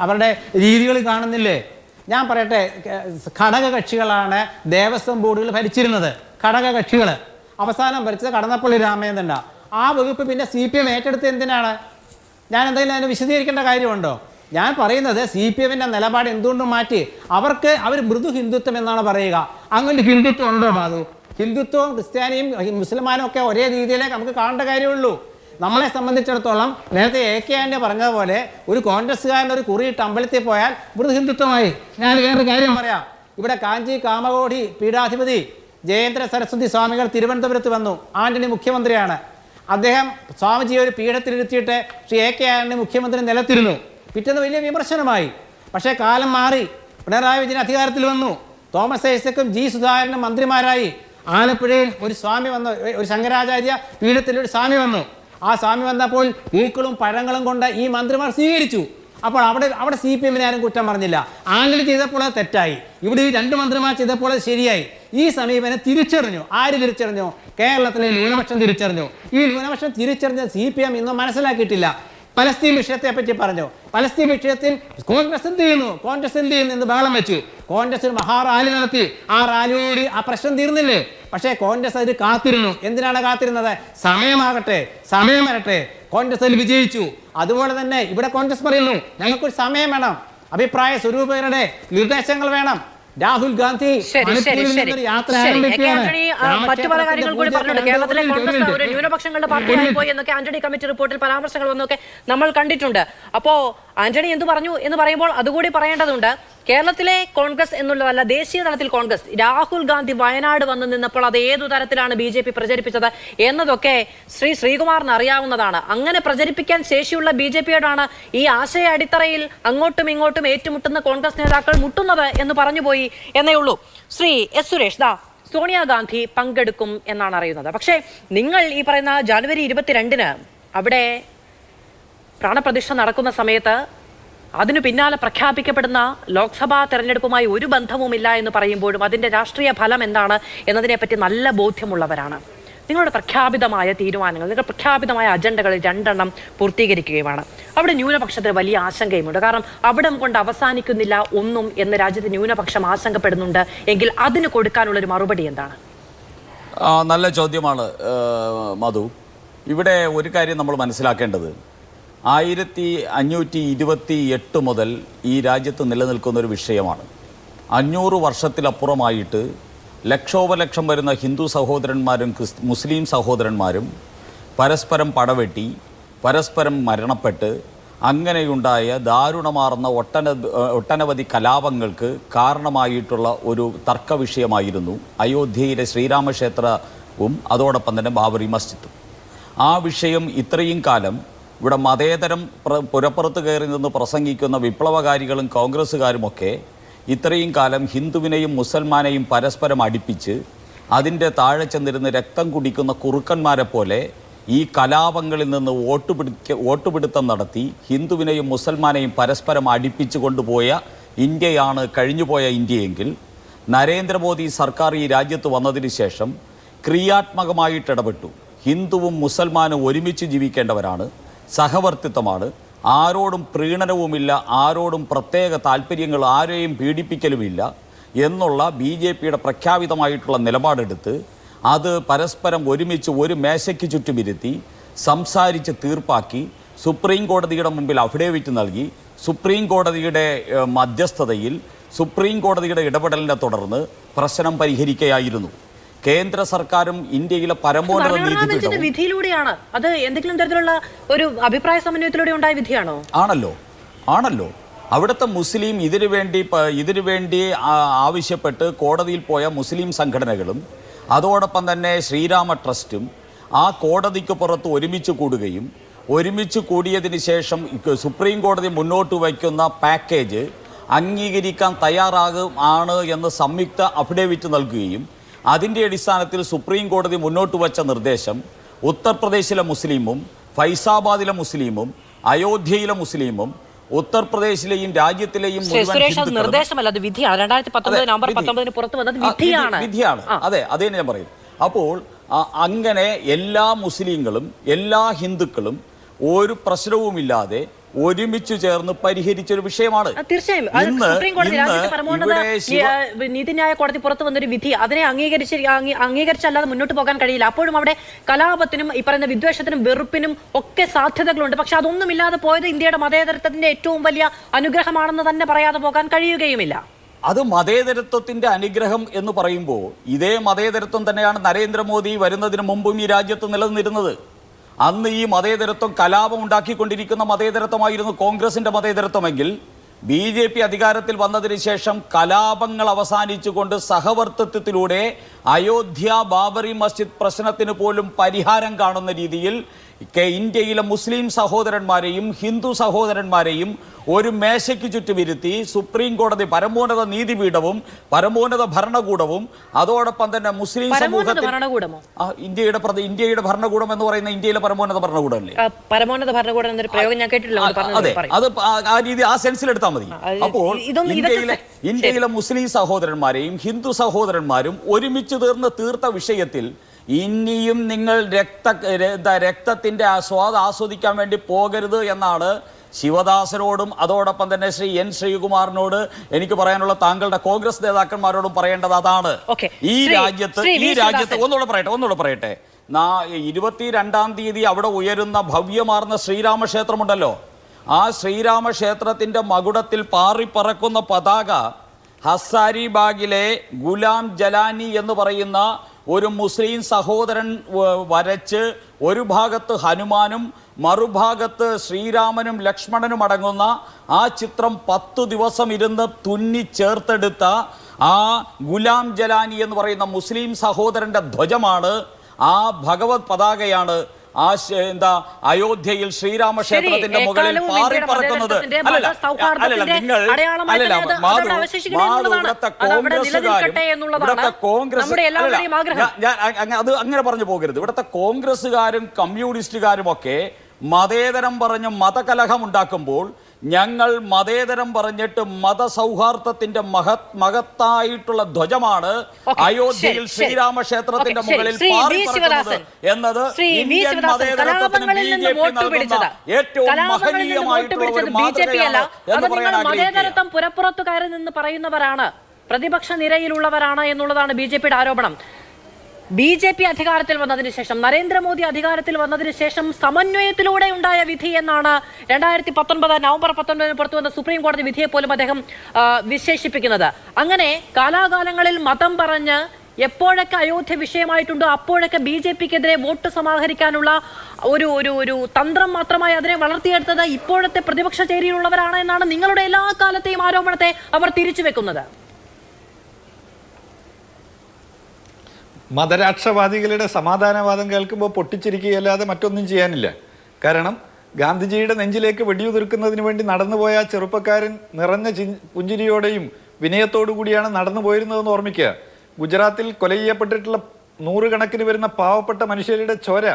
അവരുടെ രീതികൾ കാണുന്നില്ലേ? ഞാൻ പറയട്ടെ, ഘടകകക്ഷികളാണ് ദേവസ്വം ബോർഡുകൾ ഭരിച്ചിരുന്നത്. ഘടകകക്ഷികൾ അവസാനം ഭരിച്ചത് കടന്നപ്പള്ളി രാമചന്ദ്രനാണ്. ആ വകുപ്പ് പിന്നെ CPM ഏറ്റെടുത്ത് എന്തിനാണ്? ഞാൻ എന്തെങ്കിലും അതിന് വിശദീകരിക്കേണ്ട കാര്യമുണ്ടോ? ഞാൻ പറയുന്നത് CPM-ന്റെ നിലപാട് എന്തുകൊണ്ടും മാറ്റി. അവർ മൃദു ഹിന്ദുത്വം എന്നാണ് പറയുക. അങ്ങനെ ഹിന്ദുത്വം ഉണ്ടോ മാധു? ഹിന്ദുത്വവും ക്രിസ്ത്യാനിയും മുസ്ലിമാനും ഒക്കെ ഒരേ രീതിയിലേക്ക് നമുക്ക് കാണേണ്ട കാര്യമുള്ളൂ. നമ്മളെ സംബന്ധിച്ചിടത്തോളം നേരത്തെ AK ആന്റണി പറഞ്ഞതുപോലെ ഒരു കോൺഗ്രസ്സുകാരൻ്റെ ഒരു കുറിയിട്ട് അമ്പലത്തിൽ പോയാൽ മൃദു ഹിന്ദുത്വമായി. ഞാൻ വേറൊരു കാര്യം പറയാം. ഇവിടെ കാഞ്ചി കാമകോടി പീഠാധിപതി ജയേന്ദ്ര സരസ്വതി സ്വാമികൾ തിരുവനന്തപുരത്ത് വന്നു. ആന്റണി മുഖ്യമന്ത്രിയാണ്. അദ്ദേഹം സ്വാമിജിയെ ഒരു പീഠത്തിലിരുത്തിയിട്ട് ശ്രീ AK ആന്റണി മുഖ്യമന്ത്രി നിലത്തിരുന്നു. പിറ്റേന്ന് വലിയ വിമർശനമായി. പക്ഷേ കാലം മാറി. പിണറായി വിജയൻ അധികാരത്തിൽ വന്നു. തോമസ് ഐസക്കും G. സുധാകരനും മന്ത്രിമാരായി. ആലപ്പുഴയിൽ ഒരു സ്വാമി വന്നു, ഒരു ശങ്കരാചാര്യ പീഠത്തിൽ ഒരു സ്വാമി വന്നു. ആ സ്വാമി വന്നപ്പോൾ പൂക്കളും പഴങ്ങളും കൊണ്ട് ഈ മന്ത്രിമാർ സ്വീകരിച്ചു. അപ്പോൾ അവിടെ CPM-നെ ആരും കുറ്റം പറഞ്ഞില്ല. ആന്റണി ചെയ്തപ്പോൾ അത് തെറ്റായി. ഇവിടെ ഈ രണ്ട് മന്ത്രിമാർ ചെയ്തപ്പോൾ അത് ശരിയായി. ഈ സമീപനം തിരിച്ചറിഞ്ഞു. ആര് തിരിച്ചറിഞ്ഞു? കേരളത്തിലെ ന്യൂനപക്ഷം തിരിച്ചറിഞ്ഞു. ഈ ന്യൂനപക്ഷം തിരിച്ചറിഞ്ഞ CPM ഇന്നും മനസ്സിലാക്കിയിട്ടില്ല. പലസ്തീൻ വിഷയത്തെ പറ്റി പറഞ്ഞു. പലസ്തീൻ വിഷയത്തിൽ കോൺഗ്രസ് എന്ത് ചെയ്യുന്നു എന്ന് ബഹളം വെച്ചു. കോൺഗ്രസ് ഒരു മഹാറാലി നടത്തി. ആ റാലിയോട് ആ പ്രശ്നം തീർന്നില്ലേ? പക്ഷേ കോൺഗ്രസ് അതിൽ കാത്തിരുന്നു. എന്തിനാണ് കാത്തിരുന്നത്? സമയം വരട്ടെ. കോൺഗ്രസ് അതിൽ വിജയിച്ചു. അതുപോലെ തന്നെ ഇവിടെ കോൺഗ്രസ് പറയുന്നു ഞങ്ങൾക്കൊരു സമയം വേണം, അഭിപ്രായ സ്വരൂപകരുടെ നിർദ്ദേശങ്ങൾ വേണം. രാഹുൽ ഗാന്ധി യാത്ര മറ്റു പല കാര്യങ്ങൾ കൂടി പറഞ്ഞിട്ടുണ്ട്. കേരളത്തിലെ കോൺഗ്രസ് ഒരു ന്യൂനപക്ഷങ്ങളുടെ പാർട്ടിയായി പോയി എന്നൊക്കെ ആന്റണി കമ്മിറ്റി റിപ്പോർട്ടിൽ പരാമർശങ്ങൾ വന്നൊക്കെ നമ്മൾ കണ്ടിട്ടുണ്ട്. അപ്പോ ആന്റണി എന്ത് പറഞ്ഞു എന്ന് പറയുമ്പോൾ അതുകൂടി പറയേണ്ടതുണ്ട്. കേരളത്തിലെ കോൺഗ്രസ് എന്നുള്ളതല്ല, ദേശീയ തലത്തിൽ കോൺഗ്രസ് രാഹുൽ ഗാന്ധി വയനാട് വന്നു നിന്നപ്പോൾ അത് ഏതു തരത്തിലാണ് BJP പ്രചരിപ്പിച്ചത് എന്നതൊക്കെ ശ്രീകുമാറിന് അറിയാവുന്നതാണ്. അങ്ങനെ പ്രചരിപ്പിക്കാൻ ശേഷിയുള്ള BJP-യോടാണ് ഈ ആശയ അടിത്തറയിൽ അങ്ങോട്ടും ഇങ്ങോട്ടും ഏറ്റുമുട്ടുന്ന കോൺഗ്രസ് നേതാക്കൾ മുട്ടുന്നത് എന്ന് പറഞ്ഞുപോയി എന്നേ ഉള്ളൂ. ശ്രീ S. സുരേഷ്, സോണിയാഗാന്ധി പങ്കെടുക്കും എന്നാണ് അറിയുന്നത്. പക്ഷേ നിങ്ങൾ ഈ പറയുന്ന ജനുവരി 22-ന് അവിടെ പ്രാണപ്രതിഷ്ഠ നടക്കുന്ന സമയത്ത് അതിനു പിന്നാലെ പ്രഖ്യാപിക്കപ്പെടുന്ന ലോക്സഭാ തെരഞ്ഞെടുപ്പുമായി ഒരു ബന്ധവുമില്ല എന്ന് പറയുമ്പോഴും അതിൻ്റെ രാഷ്ട്രീയ ഫലം എന്താണ് എന്നതിനെപ്പറ്റി നല്ല ബോധ്യമുള്ളവരാണ്. നിങ്ങളുടെ പ്രഖ്യാപിതമായ തീരുമാനങ്ങൾ, നിങ്ങളുടെ പ്രഖ്യാപിതമായ അജണ്ടകളിൽ 2 എണ്ണം പൂർത്തീകരിക്കുകയുമാണ്. അവിടെ ന്യൂനപക്ഷത്തിന് വലിയ ആശങ്കയുമുണ്ട്. കാരണം അവിടം കൊണ്ട് അവസാനിക്കുന്നില്ല ഒന്നും എന്ന് രാജ്യത്തെ ന്യൂനപക്ഷം ആശങ്കപ്പെടുന്നുണ്ട്. എങ്കിൽ അതിന് കൊടുക്കാനുള്ളൊരു മറുപടി എന്താണ്? നല്ല ചോദ്യമാണ് മധു. ഇവിടെ ഒരു കാര്യം നമ്മൾ മനസ്സിലാക്കേണ്ടത് 1528 മുതൽ ഈ രാജ്യത്ത് നിലനിൽക്കുന്ന ഒരു വിഷയമാണ്. 500 വർഷത്തിലപ്പുറമായിട്ട് ലക്ഷോപലക്ഷം വരുന്ന ഹിന്ദു സഹോദരന്മാരും മുസ്ലിം സഹോദരന്മാരും പരസ്പരം പടവെട്ടി, പരസ്പരം മരണപ്പെട്ട് അങ്ങനെയുണ്ടായ ദാരുണമാർന്ന ഒട്ടനവധി കലാപങ്ങൾക്ക് കാരണമായിട്ടുള്ള ഒരു തർക്ക വിഷയമായിരുന്നു അയോധ്യയിലെ ശ്രീരാമക്ഷേത്രവും അതോടൊപ്പം തന്നെ ബാബറി മസ്ജിദും. ആ വിഷയം ഇത്രയും കാലം ഇവിടെ മതേതരം പുരപ്പുറത്ത് കയറി നിന്ന് പ്രസംഗിക്കുന്ന വിപ്ലവകാരികളും കോൺഗ്രസ്സുകാരുമൊക്കെ ഇത്രയും കാലം ഹിന്ദുവിനെയും മുസൽമാനെയും പരസ്പരം അടുപ്പിച്ച് അതിൻ്റെ താഴെ ചെന്നിരുന്ന് രക്തം കുടിക്കുന്ന കുറുക്കന്മാരെ പോലെ ഈ കലാപങ്ങളിൽ നിന്ന് വോട്ടുപിടുത്തം നടത്തി ഹിന്ദുവിനെയും മുസൽമാനെയും പരസ്പരം അടുപ്പിച്ചു കൊണ്ടുപോയ ഇന്ത്യയാണ് കഴിഞ്ഞുപോയ ഇന്ത്യയെങ്കിൽ നരേന്ദ്രമോദി സർക്കാർ ഈ രാജ്യത്ത് വന്നതിന് ശേഷം ക്രിയാത്മകമായിട്ട് ഇടപെട്ടു. ഹിന്ദുവും മുസൽമാനും ഒരുമിച്ച് ജീവിക്കേണ്ടവരാണ്, സഹവർത്തിത്വമാണ്, ആരോടും പ്രീണനവുമില്ല, ആരോടും പ്രത്യേക താല്പര്യങ്ങൾ, ആരെയും പീഡിപ്പിക്കലുമില്ല എന്നുള്ള BJPയുടെ പ്രഖ്യാപിതമായിട്ടുള്ള നിലപാടെടുത്ത് അത് പരസ്പരം ഒരുമിച്ച് ഒരു മേശയ്ക്ക് ചുറ്റുമിരുത്തി സംസാരിച്ച് തീർപ്പാക്കി സുപ്രീം കോടതിയുടെ മുമ്പിൽ അഫിഡേവിറ്റ് നൽകി സുപ്രീം കോടതിയുടെ മധ്യസ്ഥതയിൽ സുപ്രീം കോടതിയുടെ ഇടപെടലിനെ തുടർന്ന് പ്രശ്നം പരിഹരിക്കുകയായിരുന്നു. കേന്ദ്ര സർക്കാരും ഇന്ത്യയിലെ പരമോന്നത നീതിപീഠവും വിധിയിലൂടെയാണ് അത് എന്തെങ്കിലും തരത്തിലുള്ള ഒരു അഭിപ്രായ സമന്വയത്തിലൂടെ ഉണ്ടായ വിധിയാണോ? ആണല്ലോ. അവിടുത്തെ മുസ്ലിം ഇതിനു വേണ്ടി ആവശ്യപ്പെട്ട് കോടതിയിൽ പോയ മുസ്ലിം സംഘടനകളും അതോടൊപ്പം തന്നെ ശ്രീരാമ ട്രസ്റ്റും ആ കോടതിക്ക് പുറത്ത് ഒരുമിച്ച് കൂടിയതിന് ശേഷം സുപ്രീം കോടതി മുന്നോട്ട് വയ്ക്കുന്ന പാക്കേജ് അംഗീകരിക്കാൻ ആണ് എന്ന് സംയുക്ത അഫിഡേവിറ്റ് നൽകുകയും അതിൻ്റെ അടിസ്ഥാനത്തിൽ സുപ്രീം കോടതി മുന്നോട്ട് വച്ച നിർദ്ദേശം ഉത്തർപ്രദേശിലെ മുസ്ലിമും ഫൈസാബാദിലെ മുസ്ലിമും അയോധ്യയിലെ മുസ്ലിമും ഉത്തർപ്രദേശിലെയും രാജ്യത്തിലെയും നിർദ്ദേശമല്ല, അത് വിധിയാണ്. 2019 നവംബർ 19 പുറത്തു വന്നത് വിധിയാണ്. അതെ, അതേ ഞാൻ പറയും. അപ്പോൾ അങ്ങനെ എല്ലാ മുസ്ലിങ്ങളും എല്ലാ ഹിന്ദുക്കളും ഒരു പ്രശ്നവുമില്ലാതെ ഒരുമിച്ച് ചേർന്ന് പരിഹരിച്ചൊരു വിഷയമാണ്. തീർച്ചയായും നീതിന്യായ കോടതി പുറത്തു വന്നൊരു വിധി അതിനെ അംഗീകരിച്ചല്ലാതെ മുന്നോട്ട് പോകാൻ കഴിയില്ല. അപ്പോഴും അവിടെ കലാപത്തിനും ഈ പറയുന്ന വിദ്വേഷത്തിനും വെറുപ്പിനും ഒക്കെ സാധ്യതകളുണ്ട്. പക്ഷെ അതൊന്നുമില്ലാതെ പോയത് ഇന്ത്യയുടെ മതേതരത്വത്തിന്റെ ഏറ്റവും വലിയ അനുഗ്രഹമാണെന്ന് തന്നെ പറയാതെ പോകാൻ കഴിയുകയുമില്ല. അത് മതേതരത്വത്തിന്റെ അനുഗ്രഹം എന്ന് പറയുമ്പോൾ ഇതേ മതേതരത്വം തന്നെയാണ് നരേന്ദ്രമോദി വരുന്നതിന് മുമ്പും ഈ രാജ്യത്ത് നിലനിന്നിരുന്നത്. അന്ന് ഈ മതേതരത്വം കലാപം ഉണ്ടാക്കിക്കൊണ്ടിരിക്കുന്ന മതേതരത്വമായിരുന്നു കോൺഗ്രസിന്റെ മതേതരത്വമെങ്കിൽ BJP അധികാരത്തിൽ വന്നതിന് ശേഷം കലാപങ്ങൾ അവസാനിച്ചുകൊണ്ട് സഹവർത്തിത്വത്തിലൂടെ അയോധ്യ ബാബറി മസ്ജിദ് പ്രശ്നത്തിന് പോലും പരിഹാരം കാണുന്ന രീതിയിൽ ഇന്ത്യയിലെ മുസ്ലിം സഹോദരന്മാരെയും ഹിന്ദു സഹോദരന്മാരെയും ഒരു മേശയ്ക്ക് ചുറ്റുമിരുത്തി സുപ്രീം കോടതി പരമോന്നത നീതിപീഠവും പരമോന്നത ഭരണകൂടവും അതോടൊപ്പം തന്നെ മുസ്ലിം സമൂഹത്തിൽ ഇന്ത്യയുടെ ഭരണകൂടം എന്ന് പറയുന്ന ഇന്ത്യയിലെ പരമോന്നത ഭരണകൂടമല്ലേ? പരമോന്നത ഭരണകൂടം എന്നൊരു പ്രയോഗം ഞാൻ കേട്ടിട്ടില്ല. അതെ, അത് ആ രീതി ആ സെൻസിൽ എടുത്താൽ മതി. അപ്പോൾ ഇന്ത്യയിലെ മുസ്ലിം സഹോദരന്മാരെയും ഹിന്ദു സഹോദരന്മാരും ഒരുമിച്ച് തീർത്ത വിഷയത്തിൽ ഇനിയും നിങ്ങൾ രക്തത്തിന്റെ സ്വാദ് ആസ്വദിക്കാൻ വേണ്ടി പോകരുത് എന്നാണ് ശിവദാസനോടും അതോടൊപ്പം തന്നെ ശ്രീ N. ശ്രീകുമാറിനോട് എനിക്ക് പറയാനുള്ള താങ്കളുടെ കോൺഗ്രസ് നേതാക്കന്മാരോടും പറയേണ്ടത് അതാണ്. ഈ രാജ്യത്ത് ഒന്നുകൂടെ പറയട്ടെ 22-ാം തീയതി അവിടെ ഉയരുന്ന ഭവ്യമാർന്ന ശ്രീരാമക്ഷേത്രമുണ്ടല്ലോ, ആ ശ്രീരാമക്ഷേത്രത്തിന്റെ മകുടത്തിൽ പാറിപ്പറക്കുന്ന പതാക ഹസാരിബാഗിലെ ഗുലാം ജലാനി എന്ന് പറയുന്ന ഒരു മുസ്ലിം സഹോദരൻ വരച്ച് ഒരു ഭാഗത്ത് ഹനുമാനും മറുഭാഗത്ത് ശ്രീരാമനും ലക്ഷ്മണനും അടങ്ങുന്ന ആ ചിത്രം 10 ദിവസം ഇരുന്ന് തുന്നി ചേർത്തെടുത്ത ആ ഗുലാം ജലാനി എന്ന് പറയുന്ന മുസ്ലിം സഹോദരന്റെ ധ്വജമാണ്, ആ ഭഗവത് പതാകയാണ് അയോധ്യയിൽ ശ്രീരാമക്ഷേത്രത്തിന്റെ മുകളിൽ പാറിപ്പറക്കുന്നത്. അത് അങ്ങനെ പറഞ്ഞു പോകരുത്. ഇവിടുത്തെ കോൺഗ്രസ്സുകാരും കമ്മ്യൂണിസ്റ്റുകാരും ഒക്കെ മതേതരം പറഞ്ഞ് മതകലഹം ഉണ്ടാക്കുമ്പോൾ ഞങ്ങൾ മതേതരം പറഞ്ഞിട്ട് മതസൗഹാർദ്ദത്തിന്റെ മഹത്തായിട്ടുള്ള ധ്വജമാണ് അയോധ്യയിൽ ശ്രീരാമക്ഷേത്രത്തിന്റെ മുകളിൽ പാറിപ്പറക്കുന്നത് എന്നത് ഇന്ത്യൻ മതേതരത്വത്തിനും BJP നൽകുന്ന ഏറ്റവും മഹനീയമായിട്ടുള്ള ഒരു മാതൃകയാണ് എന്ന് പറയാൻ ആഗ്രഹിക്കുന്നു. മതേതരത്വം പുറപ്പുറത്തു കയറി നിന്ന് പറയുന്നവരാണ്, പ്രതിപക്ഷ നിരയിലുള്ളവരാണ് എന്നുള്ളതാണ് BJPയുടെ ആരോപണം. BJP അധികാരത്തിൽ വന്നതിന് ശേഷം, നരേന്ദ്രമോദി അധികാരത്തിൽ വന്നതിന് ശേഷം സമന്വയത്തിലൂടെ ഉണ്ടായ വിധി എന്നാണ് 2019 നവംബർ 19 പുറത്തു വന്ന സുപ്രീം കോടതി വിധിയെ പോലും അദ്ദേഹം വിശേഷിപ്പിക്കുന്നത്. അങ്ങനെ കാലാകാലങ്ങളിൽ മതം പറഞ്ഞ് എപ്പോഴൊക്കെ അയോധ്യ വിഷയമായിട്ടുണ്ടോ അപ്പോഴൊക്കെ BJPക്കെതിരെ വോട്ട് സമാഹരിക്കാനുള്ള ഒരു തന്ത്രം മാത്രമായി അതിനെ വളർത്തിയെടുത്തത് ഇപ്പോഴത്തെ പ്രതിപക്ഷ ചേരിയിലുള്ളവരാണ് എന്നാണ് നിങ്ങളുടെ എല്ലാ കാലത്തെയും ആരോപണത്തെ അവർ തിരിച്ചു വെക്കുന്നത്. മതരാഷ്ട്രവാദികളുടെ സമാധാനവാദം കേൾക്കുമ്പോൾ പൊട്ടിച്ചിരിക്കുകയല്ലാതെ മറ്റൊന്നും ചെയ്യാനില്ല. കാരണം ഗാന്ധിജിയുടെ നെഞ്ചിലേക്ക് വെടിയുതിർക്കുന്നതിന് വേണ്ടി നടന്നുപോയ ആ ചെറുപ്പക്കാരൻ നിറഞ്ഞ പുഞ്ചിരിയോടെയും വിനയത്തോടു കൂടിയാണ് നടന്നു പോയിരുന്നതെന്ന് ഓർമ്മിക്കുക. ഗുജറാത്തിൽ കൊല ചെയ്യപ്പെട്ടിട്ടുള്ള 100 കണക്കിന് വരുന്ന പാവപ്പെട്ട മനുഷ്യരുടെ ചോര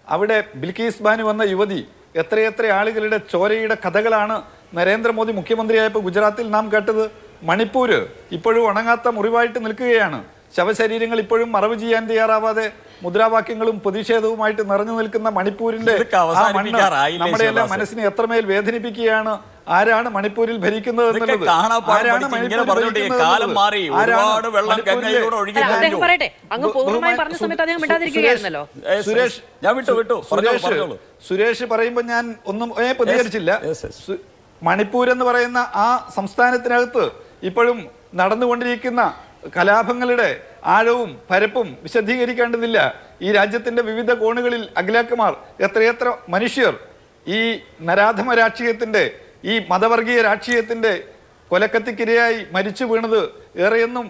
അവിടെ ബിൽക്കീസ് ബാനു എന്ന യുവതി എത്രയെത്ര ആളുകളുടെ ചോരയുടെ കഥകളാണ് നരേന്ദ്രമോദി മുഖ്യമന്ത്രിയായപ്പോൾ ഗുജറാത്തിൽ നാം കേട്ടത്. മണിപ്പൂര് ഇപ്പോഴും ഉണങ്ങാത്ത മുറിവായിട്ട് നിൽക്കുകയാണ്. ശവശരീരങ്ങൾ ഇപ്പോഴും മറവ് ചെയ്യാൻ തയ്യാറാവാതെ മുദ്രാവാക്യങ്ങളും പ്രതിഷേധവുമായിട്ട് നിറഞ്ഞു നിൽക്കുന്ന മണിപ്പൂരിന്റെ ആ മണ്ണ് നമ്മുടെ എല്ലാം മനസ്സിനെ എത്രമേൽ വേദനിപ്പിക്കുകയാണ്. ആരാണ് മണിപ്പൂരിൽ ഭരിക്കുന്നത് എന്നുള്ളത്, ആരാണ് സുരേഷ് പറയുമ്പോ ഞാൻ ഒന്നും പ്രതികരിച്ചില്ല. മണിപ്പൂർ എന്ന് പറയുന്ന ആ സംസ്ഥാനത്തിനകത്ത് ഇപ്പോഴും നടന്നുകൊണ്ടിരിക്കുന്ന കലാപങ്ങളുടെ ആഴവും പരപ്പും വിശദീകരിക്കേണ്ടതില്ല. ഈ രാജ്യത്തിന്റെ വിവിധ കോണുകളിൽ അഖിലാക്കുമാർ എത്രയെത്ര മനുഷ്യർ ഈ നരാധമ രാഷ്ട്രീയത്തിന്റെ, ഈ മതവർഗീയ രാഷ്ട്രീയത്തിന്റെ കൊലക്കത്തിക്കിരയായി മരിച്ചു വീണത് ഏറെയൊന്നും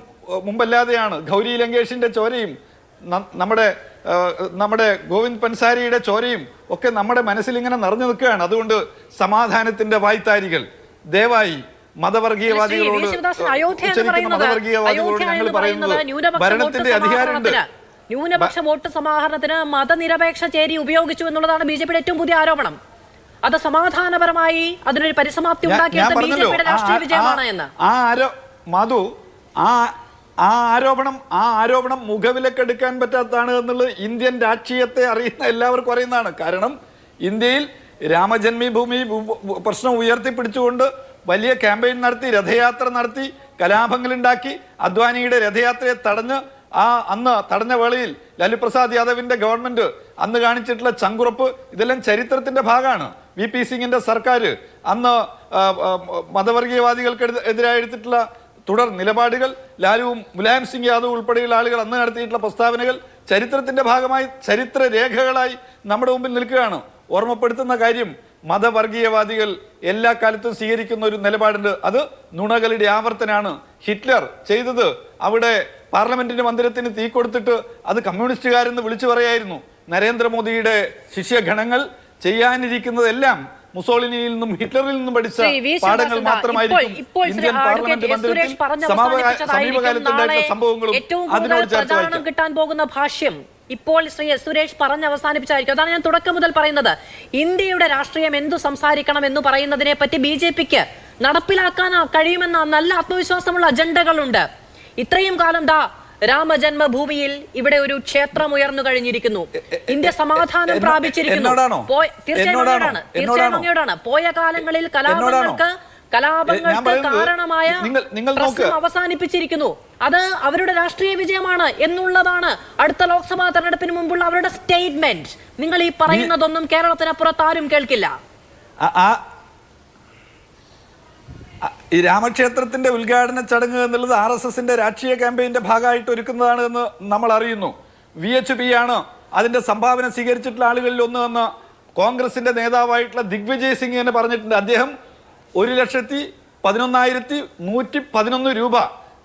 മുമ്പല്ലാതെയാണ്. ഗൗരി ലങ്കേഷിന്റെ ചോരയും നമ്മുടെ ഗോവിന്ദ് പൻസാരിയുടെ ചോരയും ഒക്കെ നമ്മുടെ മനസ്സിൽ ഇങ്ങനെ നിറഞ്ഞു നിൽക്കുകയാണ്. അതുകൊണ്ട് സമാധാനത്തിന്റെ വായ്ത്താരികൾ ദയവായി മതവർഗീയവാദികളോട് ഞങ്ങൾ പറയുന്നത് ഭരണത്തിന്റെ അധികാരമുണ്ട്. ന്യൂനപക്ഷ വോട്ട് സമാഹരണത്തിന് മതനിരപേക്ഷ ചേരി ഉപയോഗിച്ചു എന്നുള്ളതാണ് ബിജെപിയുടെ ഏറ്റവും പുതിയ ആരോപണം. അത് സമാധാനപരമായി അതിനൊരു പരിസമാപ്തി ഉണ്ടാക്കിയത് ബിജെപിയുടെ രാഷ്ട്രീയ വിജയമാണ് എന്ന്. ആ ആരോപണം മുഖവിലക്കെടുക്കാൻ പറ്റാത്തതാണ് എന്നുള്ളത് ഇന്ത്യൻ രാഷ്ട്രീയത്തെ അറിയുന്ന എല്ലാവർക്കും അറിയുന്നതാണ്. കാരണം ഇന്ത്യയിൽ രാമജന്മഭൂമി പ്രശ്നം ഉയർത്തിപ്പിടിച്ചുകൊണ്ട് വലിയ ക്യാമ്പയിൻ നടത്തി, രഥയാത്ര നടത്തി, കലാപങ്ങളുണ്ടാക്കി, അദ്വാനിയുടെ രഥയാത്രയെ അന്ന് തടഞ്ഞ വേളയിൽ ലാലു പ്രസാദ് യാദവിന്റെ ഗവൺമെന്റ് അന്ന് കാണിച്ചിട്ടുള്ള ചങ്കുറപ്പ് ഇതെല്ലാം ചരിത്രത്തിന്റെ ഭാഗമാണ്. VP സിംഗിന്റെ സർക്കാർ അന്ന് മതവർഗീയവാദികൾക്ക് എതിരായി എടുത്തിട്ടുള്ള തുടർ നിലപാടുകൾ, ലാലുവും മുലായം സിംഗ് യാദവ് ഉൾപ്പെടെയുള്ള ആളുകൾ അന്ന് നടത്തിയിട്ടുള്ള പ്രസ്താവനകൾ ചരിത്രത്തിന്റെ ഭാഗമായി, ചരിത്ര രേഖകളായി നമ്മുടെ മുമ്പിൽ നിൽക്കുകയാണ്. ഓർമ്മപ്പെടുത്തുന്ന കാര്യം, മതവർഗീയവാദികൾ എല്ലാ കാലത്തും സ്വീകരിക്കുന്ന ഒരു നിലപാടുണ്ട്. അത് നുണകളുടെ ആവർത്തനാണ്. ഹിറ്റ്ലർ ചെയ്തത് അവിടെ പാർലമെന്റിന്റെ മന്ദിരത്തിന് തീ കൊടുത്തിട്ട് അത് കമ്മ്യൂണിസ്റ്റുകാരെന്ന് വിളിച്ചു പറയായിരുന്നു. നരേന്ദ്രമോദിയുടെ ശിഷ്യഗണങ്ങൾ ചെയ്യാനിരിക്കുന്നതെല്ലാം മുസോളിനിയിൽ നിന്നും ഹിറ്റ്ലറിൽ നിന്നും പഠിച്ച പാഠങ്ങൾ മാത്രമായിരിക്കും ഇന്ത്യൻ പാർലമെന്റ് മന്ദിരത്തിൽ സമീപകാലത്തുണ്ടായിട്ടുള്ള സംഭവങ്ങളും അതിനോട് ചേർത്ത് കിട്ടാൻ പോകുന്ന ഭാഷ്യം ഇപ്പോൾ സുരേഷ് പറഞ്ഞ് അവസാനിപ്പിച്ചായിരിക്കും. അതാണ് ഞാൻ തുടക്കം മുതൽ പറയുന്നത്. ഇന്ത്യയുടെ രാഷ്ട്രീയം എന്തു സംസാരിക്കണം എന്ന് പറയുന്നതിനെ പറ്റി ബിജെപിക്ക് നടപ്പിലാക്കാൻ കഴിയുമെന്ന നല്ല ആത്മവിശ്വാസമുള്ള അജണ്ടകളുണ്ട്. ഇത്രയും കാലം രാമജന്മഭൂമിയിൽ ഇവിടെ ഒരു ക്ഷേത്രം ഉയർന്നു കഴിഞ്ഞിരിക്കുന്നു. ഇന്ത്യ സമാധാനം പ്രാപിച്ചിരിക്കുന്നു. തീർച്ചയായും അങ്ങയോടാണ്. പോയ കാലങ്ങളിൽ കലാപങ്ങൾക്ക് കാരണമായ പ്രശ്നം അവസാനിപ്പിച്ചിരിക്കുന്നു. അത് അവരുടെ രാഷ്ട്രീയ വിജയമാണ് എന്നുള്ളതാണ് അടുത്ത ലോക്സഭാ തെരഞ്ഞെടുപ്പിന് മുമ്പുള്ള അവരുടെ സ്റ്റേറ്റ്മെന്റ്. നിങ്ങൾ ഈ പറയുന്നതൊന്നും കേരളത്തിനപ്പുറത്ത് ആരും കേൾക്കില്ല. ഈ രാമക്ഷേത്രത്തിന്റെ ഉദ്ഘാടന ചടങ്ങ് എന്നുള്ളത് RSSന്റെ രാഷ്ട്രീയ ക്യാമ്പയിന്റെ ഭാഗമായിട്ട് ഒരുക്കുന്നതാണ് എന്ന് നമ്മൾ അറിയുന്നു. VHP ആണ് അതിന്റെ സംഭാവന സ്വീകരിച്ചിട്ടുള്ള ആളുകളിൽ ഒന്ന് എന്ന് കോൺഗ്രസിന്റെ നേതാവായിട്ടുള്ള ദിഗ്വിജയ് സിംഗ് തന്നെ പറഞ്ഞിട്ടുണ്ട്. അദ്ദേഹം 1,11,111 രൂപ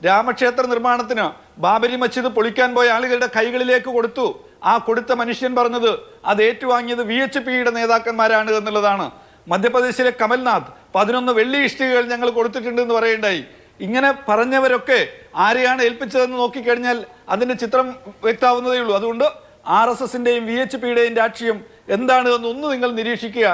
രാമക്ഷേത്ര നിർമ്മാണത്തിന് ബാബരി മസ്ജിദ് പൊളിക്കാൻ പോയ ആളുകളുടെ കൈകളിലേക്ക് കൊടുത്തു. ആ കൊടുത്ത മനുഷ്യൻ പറഞ്ഞത് അത് ഏറ്റുവാങ്ങിയത് VHPയുടെ നേതാക്കന്മാരാണ് എന്നുള്ളതാണ്. മധ്യപ്രദേശിലെ കമൽനാഥ് 11 വെള്ളി ഇഷ്ടികകൾ ഞങ്ങൾ കൊടുത്തിട്ടുണ്ട് എന്ന് പറയുണ്ടായി. ഇങ്ങനെ പറഞ്ഞവരൊക്കെ ആരെയാണ് ഏൽപ്പിച്ചതെന്ന് നോക്കിക്കഴിഞ്ഞാൽ അതിന്റെ ചിത്രം വ്യക്തമാവുന്നതേ ഉള്ളൂ. അതുകൊണ്ട് RSSന്റെയും VHPയുടെയും രാഷ്ട്രീയം എന്താണ് എന്ന് നിങ്ങൾ നിരീക്ഷിക്കുക.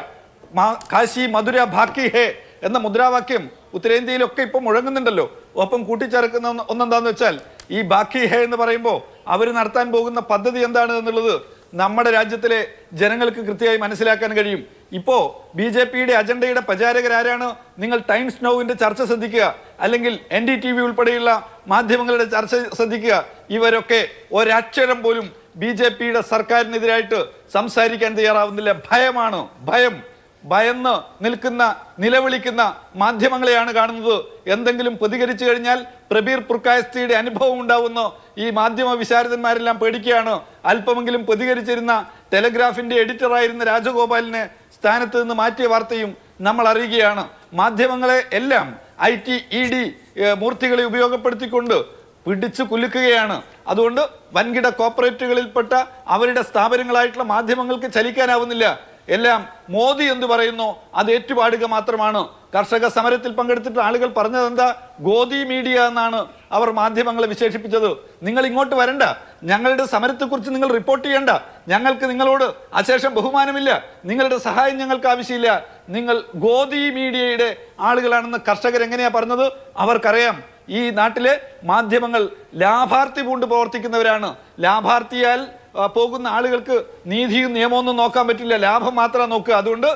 കാശി മധുര ബാക്കി ഹേ എന്ന മുദ്രാവാക്യം ഉത്തരേന്ത്യയിലൊക്കെ ഇപ്പം മുഴങ്ങുന്നുണ്ടല്ലോ. ഒപ്പം കൂട്ടിച്ചേർക്കുന്ന ഒന്നെന്താന്ന് വെച്ചാൽ ഈ ബാക്കി ഹേ എന്ന് പറയുമ്പോൾ അവർ നടത്താൻ പോകുന്ന പദ്ധതി എന്താണ് എന്നുള്ളത് നമ്മുടെ രാജ്യത്തിലെ ജനങ്ങൾക്ക് കൃത്യമായി മനസ്സിലാക്കാൻ കഴിയും. ഇപ്പോ BJPയുടെ അജണ്ടയുടെ പ്രചാരകരാരാണ്? നിങ്ങൾ ടൈംസ് നൗവിന്റെ ചർച്ച ശ്രദ്ധിക്കുക, അല്ലെങ്കിൽ NDTV ഉൾപ്പെടെയുള്ള മാധ്യമങ്ങളുടെ ചർച്ച ശ്രദ്ധിക്കുക. ഇവരൊക്കെ ഒരക്ഷരം പോലും BJPയുടെ സർക്കാരിനെതിരായിട്ട് സംസാരിക്കാൻ തയ്യാറാവുന്നില്ല. ഭയമാണ്, ഭയന്ന് നിൽക്കുന്ന, നിലവിളിക്കുന്ന മാധ്യമങ്ങളെയാണ് കാണുന്നത്. എന്തെങ്കിലും പ്രതികരിച്ചു കഴിഞ്ഞാൽ പ്രബീർ പുർക്കായസ്തിയുടെ അനുഭവം ഉണ്ടാവുന്ന ഈ മാധ്യമ വിശാരദന്മാരെല്ലാം പേടിക്കുകയാണ്. അല്പമെങ്കിലും പ്രതികരിച്ചിരുന്ന ടെലഗ്രാഫിന്റെ എഡിറ്ററായിരുന്ന രാജഗോപാലിനെ സ്ഥാനത്ത് നിന്ന് മാറ്റിയ വാർത്തയും നമ്മൾ അറിയുകയാണ്. മാധ്യമങ്ങളെ എല്ലാം IT ED മൂർത്തികളെ ഉപയോഗപ്പെടുത്തിക്കൊണ്ട് പിടിച്ചു കുലുക്കുകയാണ്. അതുകൊണ്ട് വൻകിട കോർപ്പറേറ്റുകളിൽപ്പെട്ട അവരുടെ സ്ഥാപനങ്ങളായിട്ടുള്ള മാധ്യമങ്ങൾക്ക് ചലിക്കാനാവുന്നില്ല. എല്ലാം മോദി എന്ത് പറയുന്നു അത് ഏറ്റുപാടുക മാത്രമാണ്. കർഷക സമരത്തിൽ പങ്കെടുത്തിട്ട് ആളുകൾ പറഞ്ഞത് എന്താ? ഗോദി മീഡിയ എന്നാണ് അവർ മാധ്യമങ്ങളെ വിശേഷിപ്പിച്ചത്. നിങ്ങൾ ഇങ്ങോട്ട് വരണ്ട, ഞങ്ങളുടെ സമരത്തെക്കുറിച്ച് നിങ്ങൾ റിപ്പോർട്ട് ചെയ്യണ്ട, ഞങ്ങൾക്ക് നിങ്ങളോട് അശേഷം ബഹുമാനമില്ല, നിങ്ങളുടെ സഹായം ഞങ്ങൾക്ക് ആവശ്യമില്ല, നിങ്ങൾ ഗോദി മീഡിയയുടെ ആളുകളാണെന്ന് കർഷകർ എങ്ങനെയാ പറഞ്ഞത്? അവർക്കറിയാം ഈ നാട്ടിലെ മാധ്യമങ്ങൾ ലാഭാർത്ഥി പൂണ്ട് പ്രവർത്തിക്കുന്നവരാണ്. ലാഭാർത്ഥിയാൽ പോകുന്ന ആളുകൾക്ക് നീതിയും നിയമമൊന്നും നോക്കാൻ പറ്റില്ല, ലാഭം മാത്രം നോക്കുക. അതുകൊണ്ട്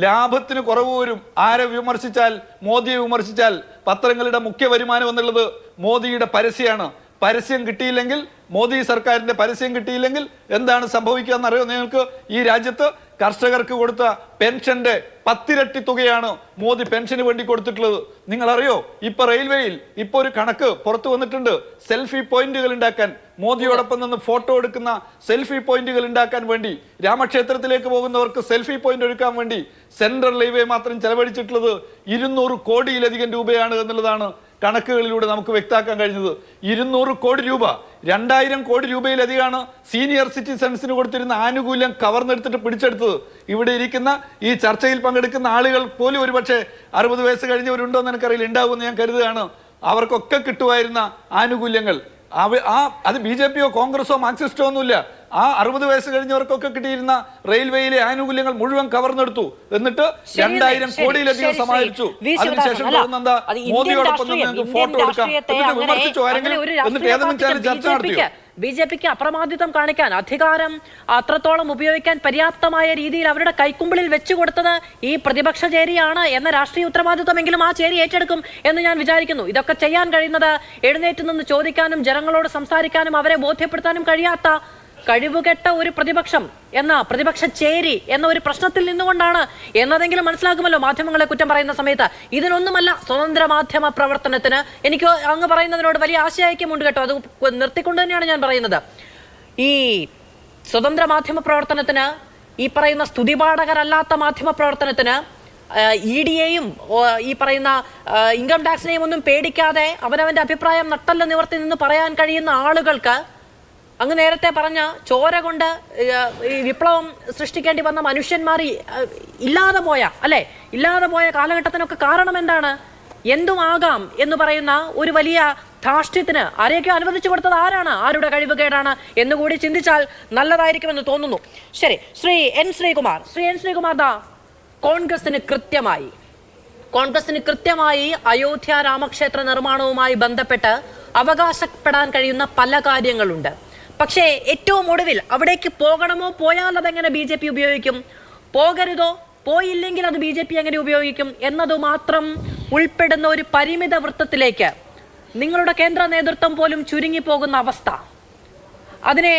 ലാഭത്തിന് കുറവ് വരും. ആരെ വിമർശിച്ചാൽ, മോദിയെ വിമർശിച്ചാൽ പത്രങ്ങളുടെ മുഖ്യ വരുമാനം എന്നുള്ളത് മോദിയുടെ പരസ്യമാണ്. പരസ്യം കിട്ടിയില്ലെങ്കിൽ, മോദി സർക്കാരിന്റെ പരസ്യം കിട്ടിയില്ലെങ്കിൽ എന്താണ് സംഭവിക്കുക എന്നറിയോ നിങ്ങൾക്ക്? ഈ രാജ്യത്ത് കർഷകർക്ക് കൊടുത്ത പെൻഷന്റെ 10 ഇരട്ടി തുകയാണ് മോദി പെൻഷന് വേണ്ടി കൊടുത്തിട്ടുള്ളത്. നിങ്ങൾ അറിയോ? ഇപ്പൊ റെയിൽവേയിൽ ഇപ്പൊ ഒരു കണക്ക് പുറത്തു വന്നിട്ടുണ്ട്. സെൽഫി പോയിന്റുകൾ ഉണ്ടാക്കാൻ, മോദിയോടൊപ്പം നിന്ന് ഫോട്ടോ എടുക്കുന്ന സെൽഫി പോയിന്റുകൾ ഉണ്ടാക്കാൻ വേണ്ടി, രാമക്ഷേത്രത്തിലേക്ക് പോകുന്നവർക്ക് സെൽഫി പോയിന്റ് എടുക്കാൻ വേണ്ടി സെൻട്രൽ റെയിൽവേ മാത്രം ചെലവഴിച്ചിട്ടുള്ളത് 200 കോടിയിലധികം രൂപയാണ് എന്നുള്ളതാണ് കണക്കുകളിലൂടെ നമുക്ക് വ്യക്തമാക്കാൻ കഴിഞ്ഞത്. 200 കോടി രൂപ, 2000 കോടി രൂപയിലധികമാണ് സീനിയർ സിറ്റിസൺസിന് കൊടുത്തിരുന്ന ആനുകൂല്യം കവർന്നെടുത്തിട്ട് പിടിച്ചെടുത്തത്. ഇവിടെ ഇരിക്കുന്ന ഈ ചർച്ചയിൽ പങ്കെടുക്കുന്ന ആളുകൾ പോലും ഒരുപക്ഷെ 60 വയസ്സ് കഴിഞ്ഞവരുണ്ടോ എന്ന് എനിക്കറിയില്ല, ഉണ്ടാവുമെന്ന് ഞാൻ കരുതുകയാണ്. അവർക്കൊക്കെ കിട്ടുമായിരുന്ന ആനുകൂല്യങ്ങൾ അത് BJPയോ കോൺഗ്രസോ മാർക്സിസ്റ്റോ ഒന്നുമില്ല. ആ 60 വയസ്സ് കഴിഞ്ഞവർക്കൊക്കെ കിട്ടിയിരുന്ന റെയിൽവേയിലെ ആനുകൂല്യങ്ങൾ മുഴുവൻ കവർന്നെടുത്തു. എന്നിട്ട് 2000 കോടിയിലധികം സമാഹരിച്ചു. അതിനുശേഷം എന്താ? മോദിയോടൊപ്പം നിങ്ങൾക്ക് ഫോട്ടോ എടുക്കാം, എന്നിട്ട് വിമർശിച്ചു ആരെങ്കിലും, എന്നിട്ട് ഏതെങ്കിലും ചാനൽ ചർച്ച നടത്തിയോ? BJPക്ക് അപ്രമാദിത്വം കാണിക്കാൻ, അധികാരം അത്രത്തോളം ഉപയോഗിക്കാൻ പര്യാപ്തമായ രീതിയിൽ അവരുടെ കൈക്കുമ്പിളിൽ വെച്ചു കൊടുത്തത് ഈ പ്രതിപക്ഷ ചേരിയാണ് എന്ന രാഷ്ട്രീയ ഉത്തരവാദിത്വമെങ്കിലും ആ ചേരി ഏറ്റെടുക്കും എന്ന് ഞാൻ വിചാരിക്കുന്നു. ഇതൊക്കെ ചെയ്യാൻ കഴിയുന്നത് എഴുന്നേറ്റ് നിന്ന് ചോദിക്കാനും ജനങ്ങളോട് സംസാരിക്കാനും അവരെ ബോധ്യപ്പെടുത്താനും കഴിയാത്ത കഴിവുകെട്ട ഒരു പ്രതിപക്ഷം എന്ന പ്രതിപക്ഷ ചേരി എന്ന ഒരു പ്രശ്നത്തിൽ നിന്നുകൊണ്ടാണ് എന്നതെങ്കിലും മനസ്സിലാക്കുമല്ലോ മാധ്യമങ്ങളെ കുറ്റം പറയുന്ന സമയത്ത്. ഇതിനൊന്നുമല്ല സ്വതന്ത്ര മാധ്യമ പ്രവർത്തനത്തിന് എനിക്ക് അങ്ങ് പറയുന്നതിനോട് വലിയ ആശയക്കുമുണ്ട് കേട്ടോ. അത് നിർത്തിക്കൊണ്ട് തന്നെയാണ് ഞാൻ പറയുന്നത്. ഈ സ്വതന്ത്ര മാധ്യമ പ്രവർത്തനത്തിന്, ഈ പറയുന്ന സ്തുതിപാഠകരല്ലാത്ത മാധ്യമ പ്രവർത്തനത്തിന് ED-യെയും ഈ പറയുന്ന ഇൻകം ടാക്സിനെയും ഒന്നും പേടിക്കാതെ അവനവന്റെ അഭിപ്രായം നട്ടല്ല നിവർത്തി നിന്ന് പറയാൻ കഴിയുന്ന ആളുകൾക്ക്, അങ്ങ് നേരത്തെ പറഞ്ഞ ചോര കൊണ്ട് ഈ വിപ്ലവം സൃഷ്ടിക്കേണ്ടി വന്ന മനുഷ്യന്മാർ ഇല്ലാതെ പോയ കാലഘട്ടത്തിനൊക്കെ കാരണം എന്താണ്? എന്തുമാകാം എന്ന് പറയുന്ന ഒരു വലിയ ധാർഷ്ട്യത്തിന് ആരെയൊക്കെ അനുവദിച്ചു കൊടുത്തത് ആരാണ്? ആരുടെ കഴിവുകേടാണ് എന്നുകൂടി ചിന്തിച്ചാൽ നല്ലതായിരിക്കുമെന്ന് തോന്നുന്നു. ശരി, ശ്രീ എൻ ശ്രീകുമാർ ദാ കോൺഗ്രസിന് കൃത്യമായി അയോധ്യ രാമക്ഷേത്ര നിർമ്മാണവുമായി ബന്ധപ്പെട്ട് അവകാശപ്പെടാൻ കഴിയുന്ന പല കാര്യങ്ങളുണ്ട്. പക്ഷേ ഏറ്റവും ഒടുവിൽ അവിടേക്ക് പോകണമോ, പോയാൽ അതെങ്ങനെ BJP ഉപയോഗിക്കും, പോകരുതോ, പോയില്ലെങ്കിൽ അത് BJP എങ്ങനെ ഉപയോഗിക്കും എന്നതു മാത്രം ഉൾപ്പെടുന്ന ഒരു പരിമിത വൃത്തത്തിലേക്ക് നിങ്ങളുടെ കേന്ദ്ര നേതൃത്വം പോലും ചുരുങ്ങിപ്പോകുന്ന അവസ്ഥ, അതിനെ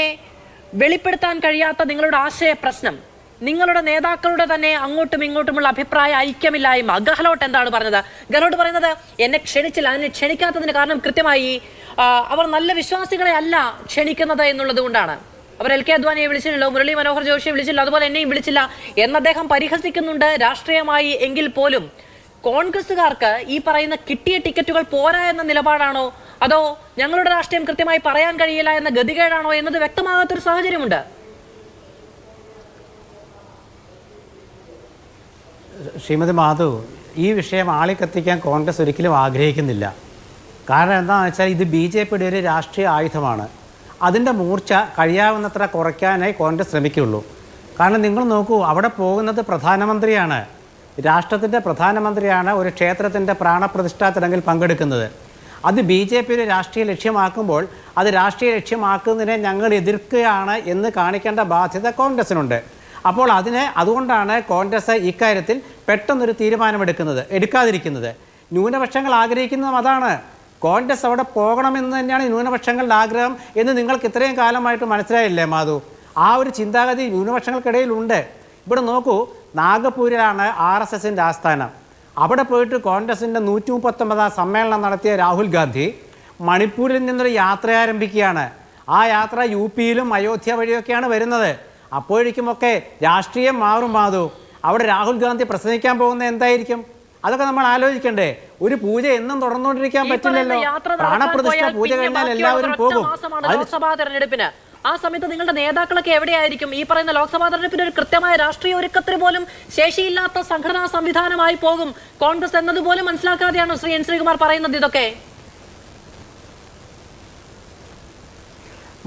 വെളിപ്പെടുത്താൻ കഴിയാത്ത നിങ്ങളുടെ ആശയ പ്രശ്നം, നിങ്ങളുടെ നേതാക്കളുടെ തന്നെ അങ്ങോട്ടും ഇങ്ങോട്ടുമുള്ള അഭിപ്രായ ഐക്യമില്ലായ്മ. ഗെഹ്ലോട്ട് എന്താണ് പറഞ്ഞത്? ഗെഹ്ലോട്ട് പറയുന്നത് എന്നെ ക്ഷണിച്ചില്ല, അതിനെ ക്ഷണിക്കാത്തതിന് കാരണം കൃത്യമായി അവർ നല്ല വിശ്വാസികളെ അല്ല ക്ഷണിക്കുന്നത് എന്നുള്ളത് കൊണ്ടാണ്. അവർ LK അദ്വാനിയെ വിളിച്ചില്ലല്ലോ, മുരളി മനോഹർ ജോഷിയെ വിളിച്ചില്ല, അതുപോലെ എന്നെയും വിളിച്ചില്ല എന്ന് അദ്ദേഹം പരിഹസിക്കുന്നുണ്ട് രാഷ്ട്രീയമായി. എങ്കിൽ പോലും കോൺഗ്രസുകാർക്ക് ഈ പറയുന്ന കിട്ടിയ ടിക്കറ്റുകൾ പോരാ എന്ന നിലപാടാണോ, അതോ ഞങ്ങളുടെ രാഷ്ട്രീയം കൃത്യമായി പറയാൻ കഴിയില്ല എന്ന ഗതികേടാണോ എന്നത് വ്യക്തമാകാത്തൊരു സാഹചര്യമുണ്ട്. ശ്രീമതി മാധു, ഈ വിഷയം ആളിക്കത്തിക്കാൻ കോൺഗ്രസ് ഒരിക്കലും ആഗ്രഹിക്കുന്നില്ല. കാരണം എന്താണെന്ന് വെച്ചാൽ ഇത് BJPയുടെ ഒരു രാഷ്ട്രീയ ആയുധമാണ്. അതിൻ്റെ മൂർച്ച കഴിയാവുന്നത്ര കുറയ്ക്കാനേ കോൺഗ്രസ് ശ്രമിക്കുകയുള്ളൂ. കാരണം നിങ്ങൾ നോക്കൂ, അവിടെ പോകുന്നത് പ്രധാനമന്ത്രിയാണ്, രാഷ്ട്രത്തിൻ്റെ പ്രധാനമന്ത്രിയാണ് ഒരു ക്ഷേത്രത്തിൻ്റെ പ്രാണപ്രതിഷ്ഠാ ചടങ്ങിൽ പങ്കെടുക്കുന്നത്. അത് BJP ഒരു രാഷ്ട്രീയ ലക്ഷ്യമാക്കുമ്പോൾ അത് രാഷ്ട്രീയ ലക്ഷ്യമാക്കുന്നതിനെ ഞങ്ങൾ എതിർക്കുകയാണ് എന്ന് കാണിക്കേണ്ട ബാധ്യത കോൺഗ്രസിനുണ്ട്. അപ്പോൾ അതുകൊണ്ടാണ് കോൺഗ്രസ് ഇക്കാര്യത്തിൽ പെട്ടെന്നൊരു എടുക്കാതിരിക്കുന്നത്. ന്യൂനപക്ഷങ്ങൾ ആഗ്രഹിക്കുന്നതും അതാണ്. കോൺഗ്രസ് അവിടെ പോകണമെന്ന് തന്നെയാണ് ന്യൂനപക്ഷങ്ങളുടെ ആഗ്രഹം എന്ന് നിങ്ങൾക്ക് ഇത്രയും കാലമായിട്ട് മനസ്സിലായില്ലേ മാധു? ആ ഒരു ചിന്താഗതി ന്യൂനപക്ഷങ്ങൾക്കിടയിലുണ്ട്. ഇവിടെ നോക്കൂ, നാഗപൂരിലാണ് RSSൻ്റെ ആസ്ഥാനം. അവിടെ പോയിട്ട് കോൺഗ്രസിൻ്റെ 139ാം സമ്മേളനം നടത്തിയ രാഹുൽ ഗാന്ധി മണിപ്പൂരിൽ നിന്നൊരു യാത്ര ആരംഭിക്കുകയാണ്. ആ യാത്ര UP-യിലും അയോധ്യ വഴിയൊക്കെയാണ് വരുന്നത്. അപ്പോഴേക്കുമൊക്കെ രാഷ്ട്രീയം മാറും മാധു. അവിടെ രാഹുൽ ഗാന്ധി പ്രസംഗിക്കാൻ പോകുന്നത് എന്തായിരിക്കും? അതൊക്കെ നമ്മൾ ആലോചിക്കണ്ടേ? ഒരു പൂജ എന്നും തുടർന്നുകൊണ്ടിരിക്കാൻ പറ്റില്ലല്ലോ. പ്രാണപ്രതിഷ്ഠ പൂജ കഴിഞ്ഞാൽ എല്ലാവരും പോകും. ലോക്സഭാ തെരഞ്ഞെടുപ്പിന് ആ സമയത്ത് നിങ്ങളുടെ നേതാക്കളൊക്കെ എവിടെയായിരിക്കും? ഈ പറയുന്ന ലോക്സഭാ തെരഞ്ഞെടുപ്പിന് ഒരു കൃത്യമായ രാഷ്ട്രീയ ഒരുക്കത്തിന് പോലും ശേഷിയില്ലാത്ത സംഘടനാ സംവിധാനമായി പോകും കോൺഗ്രസ് എന്നതുപോലും മനസ്സിലാക്കാതെയാണോ ശ്രീ എൻ ശ്രീകുമാർ പറയുന്നത് ഇതൊക്കെ?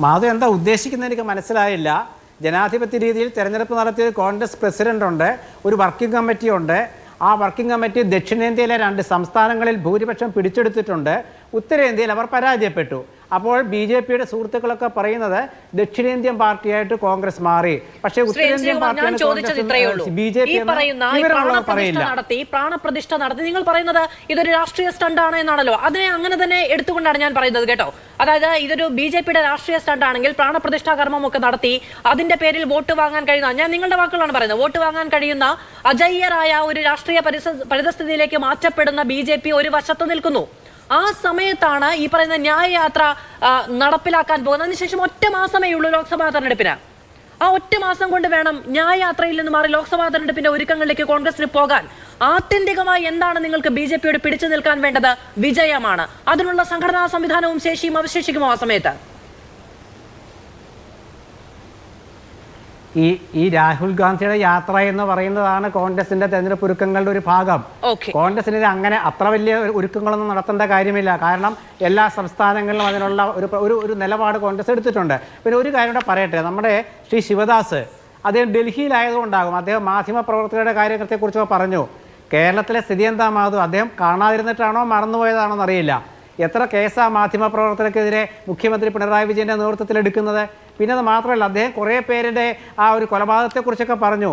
മാധു എന്താ ഉദ്ദേശിക്കുന്നത് എനിക്ക് മനസ്സിലായില്ല. ജനാധിപത്യ രീതിയിൽ തെരഞ്ഞെടുപ്പ് നടത്തിയ കോൺഗ്രസ് പ്രസിഡന്റ് ഉണ്ട്, ഒരു വർക്കിംഗ് കമ്മിറ്റി ഉണ്ട്. ആ വർക്കിംഗ് കമ്മിറ്റി ദക്ഷിണേന്ത്യയിലെ 2 സംസ്ഥാനങ്ങളിൽ ഭൂരിപക്ഷം പിടിച്ചെടുത്തിട്ടുണ്ട്. ഉത്തരേന്ത്യയിൽ അവർ പരാജയപ്പെട്ടു. അപ്പോൾ ബി ജെ പിയുടെ സുഹൃത്തുക്കളൊക്കെ പറയുന്നത് ദക്ഷിണേന്ത്യൻ പാർട്ടിയായിട്ട് കോൺഗ്രസ് മാറി. പക്ഷേ ഉത്തരേന്ത്യൻ പാർട്ടിയാണ് ബി ജെ പി പ്രാണപ്രതിഷ്ഠ നടത്തി. നിങ്ങൾ പറയുന്നത് ഇതൊരു രാഷ്ട്രീയ സ്റ്റണ്ടാണ് എന്നാണല്ലോ. അതിനെ അങ്ങനെ തന്നെ എടുത്തുകൊണ്ടാണ് ഞാൻ പറയുന്നത് കേട്ടോ. അതായത് ഇതൊരു ബി ജെ പിയുടെ രാഷ്ട്രീയ സ്റ്റണ്ട് ആണെങ്കിൽ പ്രാണപ്രതിഷ്ഠാ കർമ്മമൊക്കെ നടത്തി അതിന്റെ പേരിൽ വോട്ട് വാങ്ങാൻ കഴിയുന്ന, ഞാൻ നിങ്ങളുടെ വാക്കുകളാണ് പറയുന്നത്, വോട്ട് വാങ്ങാൻ കഴിയുന്ന അജയ്യരായ ഒരു രാഷ്ട്രീയ പരിതസ്ഥിതിയിലേക്ക് മാറ്റപ്പെടുന്ന ബി ജെ പി ഒരു വശത്ത് നിൽക്കുന്നു. ആ സമയത്താണ് ഈ പറയുന്ന ന്യായയാത്ര നടപ്പിലാക്കാൻ പോകുന്നത്. അതിനുശേഷം 1 മാസമേ ഉള്ളൂ ലോക്സഭാ തെരഞ്ഞെടുപ്പിന്. ആ 1 മാസം കൊണ്ട് വേണം ന്യായയാത്രയിൽ നിന്ന് മാറി ലോക്സഭാ തെരഞ്ഞെടുപ്പിന്റെ ഒരുക്കങ്ങളിലേക്ക് കോൺഗ്രസിന് പോകാൻ. ആത്യന്തികമായി എന്താണ് നിങ്ങൾക്ക് ബി ജെ പിയോട് പിടിച്ചു നിൽക്കാൻ വേണ്ടത്? വിജയമാണ്. അതിനുള്ള സംഘടനാ സംവിധാനവും ശേഷിയും അവശേഷിക്കുമോ ആ സമയത്ത്? ഈ രാഹുൽ ഗാന്ധിയുടെ യാത്ര എന്ന് പറയുന്നതാണ് കോൺഗ്രസിന്റെ തെരഞ്ഞെടുപ്പ് ഒരുക്കങ്ങളുടെ ഒരു ഭാഗം. കോൺഗ്രസിന് അങ്ങനെ അത്ര വലിയ ഒരുക്കങ്ങളൊന്നും നടത്തേണ്ട കാര്യമില്ല. കാരണം എല്ലാ സംസ്ഥാനങ്ങളിലും അതിനുള്ള ഒരു നിലപാട് കോൺഗ്രസ് എടുത്തിട്ടുണ്ട്. പിന്നെ ഒരു കാര്യം കൂടെ പറയട്ടെ, നമ്മുടെ ശ്രീ ശിവദാസ് അദ്ദേഹം ഡൽഹിയിലായതുകൊണ്ടാകും അദ്ദേഹം മാധ്യമപ്രവർത്തകരുടെ കാര്യത്തെക്കുറിച്ചൊക്കെ പറഞ്ഞു. കേരളത്തിലെ സ്ഥിതി എന്താ മാധു? അദ്ദേഹം കാണാതിരുന്നിട്ടാണോ മറന്നുപോയതാണോ എന്നറിയില്ല. എത്ര കേസാണ് മാധ്യമപ്രവർത്തകർക്കെതിരെ മുഖ്യമന്ത്രി പിണറായി വിജയൻ്റെ നേതൃത്വത്തിൽ എടുക്കുന്നത്? പിന്നെ അത് മാത്രമല്ല, അദ്ദേഹം കുറേ പേരുടെ ആ ഒരു കൊലപാതകത്തെക്കുറിച്ചൊക്കെ പറഞ്ഞു.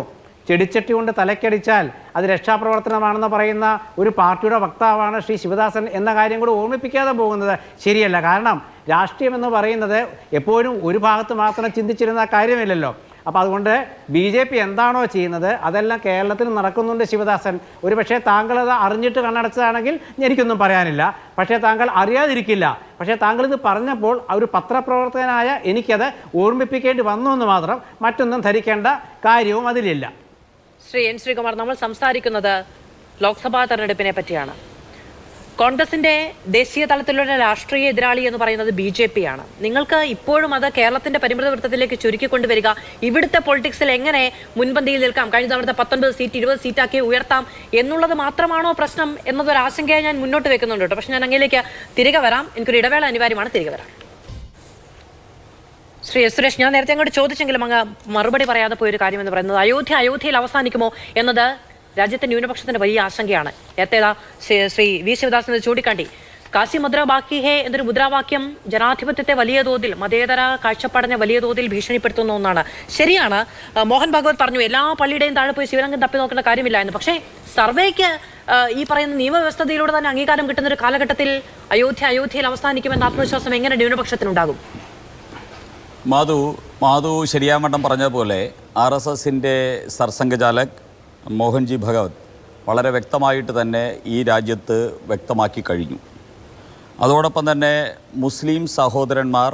ചെടിച്ചട്ടി കൊണ്ട് തലക്കടിച്ചാൽ അത് രക്ഷാപ്രവർത്തനമാണെന്ന് പറയുന്ന ഒരു പാർട്ടിയുടെ വക്താവാണ് ശ്രീ ശിവദാസൻ എന്ന കാര്യം കൂടി ഓർമ്മിപ്പിക്കാതെ പോകുന്നത് ശരിയല്ല. കാരണം രാഷ്ട്രീയം എന്ന് പറയുന്നത് എപ്പോഴും ഒരു ഭാഗത്ത് മാത്രം ചിന്തിച്ചിരുന്ന കാര്യമില്ലല്ലോ. അപ്പോൾ അതുകൊണ്ട് ബി ജെ പി എന്താണോ ചെയ്യുന്നത് അതെല്ലാം കേരളത്തിൽ നടക്കുന്നുണ്ട് ശിവദാസൻ. ഒരു പക്ഷേ താങ്കൾ അത് അറിഞ്ഞിട്ട് കണ്ണടച്ചതാണെങ്കിൽ എനിക്കൊന്നും പറയാനില്ല. പക്ഷേ താങ്കൾ അറിയാതിരിക്കില്ല. പക്ഷേ താങ്കൾ ഇത് പറഞ്ഞപ്പോൾ ഒരു പത്രപ്രവർത്തകനായ എനിക്കത് ഓർമ്മിപ്പിക്കേണ്ടി വന്നു എന്ന് മാത്രം, മറ്റൊന്നും ധരിക്കേണ്ട കാര്യവും അതിലില്ല. ശ്രീ എൻ ശ്രീകുമാർ, നമ്മൾ സംസാരിക്കുന്നത് ലോക്സഭാ തെരഞ്ഞെടുപ്പിനെ പറ്റിയാണ്. കോൺഗ്രസിന്റെ ദേശീയ തലത്തിലുള്ള രാഷ്ട്രീയ എതിരാളി എന്ന് പറയുന്നത് ബി ജെ പി ആണ്. നിങ്ങൾക്ക് ഇപ്പോഴും അത് കേരളത്തിന്റെ പരിമിത വൃത്തത്തിലേക്ക് ചുരുക്കിക്കൊണ്ടുവരിക, ഇവിടുത്തെ പൊളിറ്റിക്സിൽ എങ്ങനെ മുൻപന്തിയിൽ നിൽക്കാം, കഴിഞ്ഞ തവണത്തെ 19 സീറ്റ് 20 സീറ്റാക്കി ഉയർത്താം എന്നുള്ളത് മാത്രമാണോ പ്രശ്നം എന്നതൊരു ആശങ്കയായി ഞാൻ മുന്നോട്ട് വെക്കുന്നുണ്ട് കേട്ടോ. പക്ഷെ ഞാൻ അങ്ങയിലേക്ക് തിരികെ വരാം. എനിക്കൊരു ഇടവേള അനിവാര്യമാണ്, തിരികെ വരാം. ശ്രീ എസ് സുരേഷ്, ഞാൻ നേരത്തെ അങ്ങോട്ട് ചോദിച്ചെങ്കിലും അങ്ങ് മറുപടി പറയാതെ പോയൊരു കാര്യം എന്ന് പറയുന്നത് അയോധ്യയിൽ അവസാനിക്കുമോ എന്നത് രാജ്യത്തെ ന്യൂനപക്ഷത്തിന്റെ വലിയ ആശങ്കയാണ്. നേരത്തെ ശ്രീ വി ശിവദാസൻ ചൂണ്ടിക്കാട്ടി കാശി മുദ്ര ബാക്കി ഹേ എന്നൊരു മുദ്രാവാക്യം ജനാധിപത്യത്തെ വലിയ തോതിൽ, മതേതര കാഴ്ചപ്പാടിനെ വലിയ തോതിൽ ഭീഷണിപ്പെടുത്തുന്ന ഒന്നാണ്. ശരിയാണ്, മോഹൻ ഭാഗവത് പറഞ്ഞു എല്ലാ പള്ളിയുടെയും താഴെ പോയി ശിവലിംഗം തപ്പി നോക്കേണ്ട കാര്യമില്ല എന്ന്. പക്ഷേ സർവേക്ക് ഈ പറയുന്ന നിയമവ്യവസ്ഥതയിലൂടെ തന്നെ അംഗീകാരം കിട്ടുന്ന ഒരു കാലഘട്ടത്തിൽ അയോധ്യയിൽ അവസാനിക്കുമെന്ന ആത്മവിശ്വാസം എങ്ങനെ ന്യൂനപക്ഷത്തിനുണ്ടാകും? മാധു ശരിയാമണ്ണം പറഞ്ഞതുപോലെ RSSന്റെ സർസംഘചാലക് മോഹൻജി ഭഗവത് വളരെ വ്യക്തമായിട്ട് തന്നെ ഈ രാജ്യത്ത് വ്യക്തമാക്കി കഴിഞ്ഞു. അതോടൊപ്പം തന്നെ മുസ്ലിം സഹോദരന്മാർ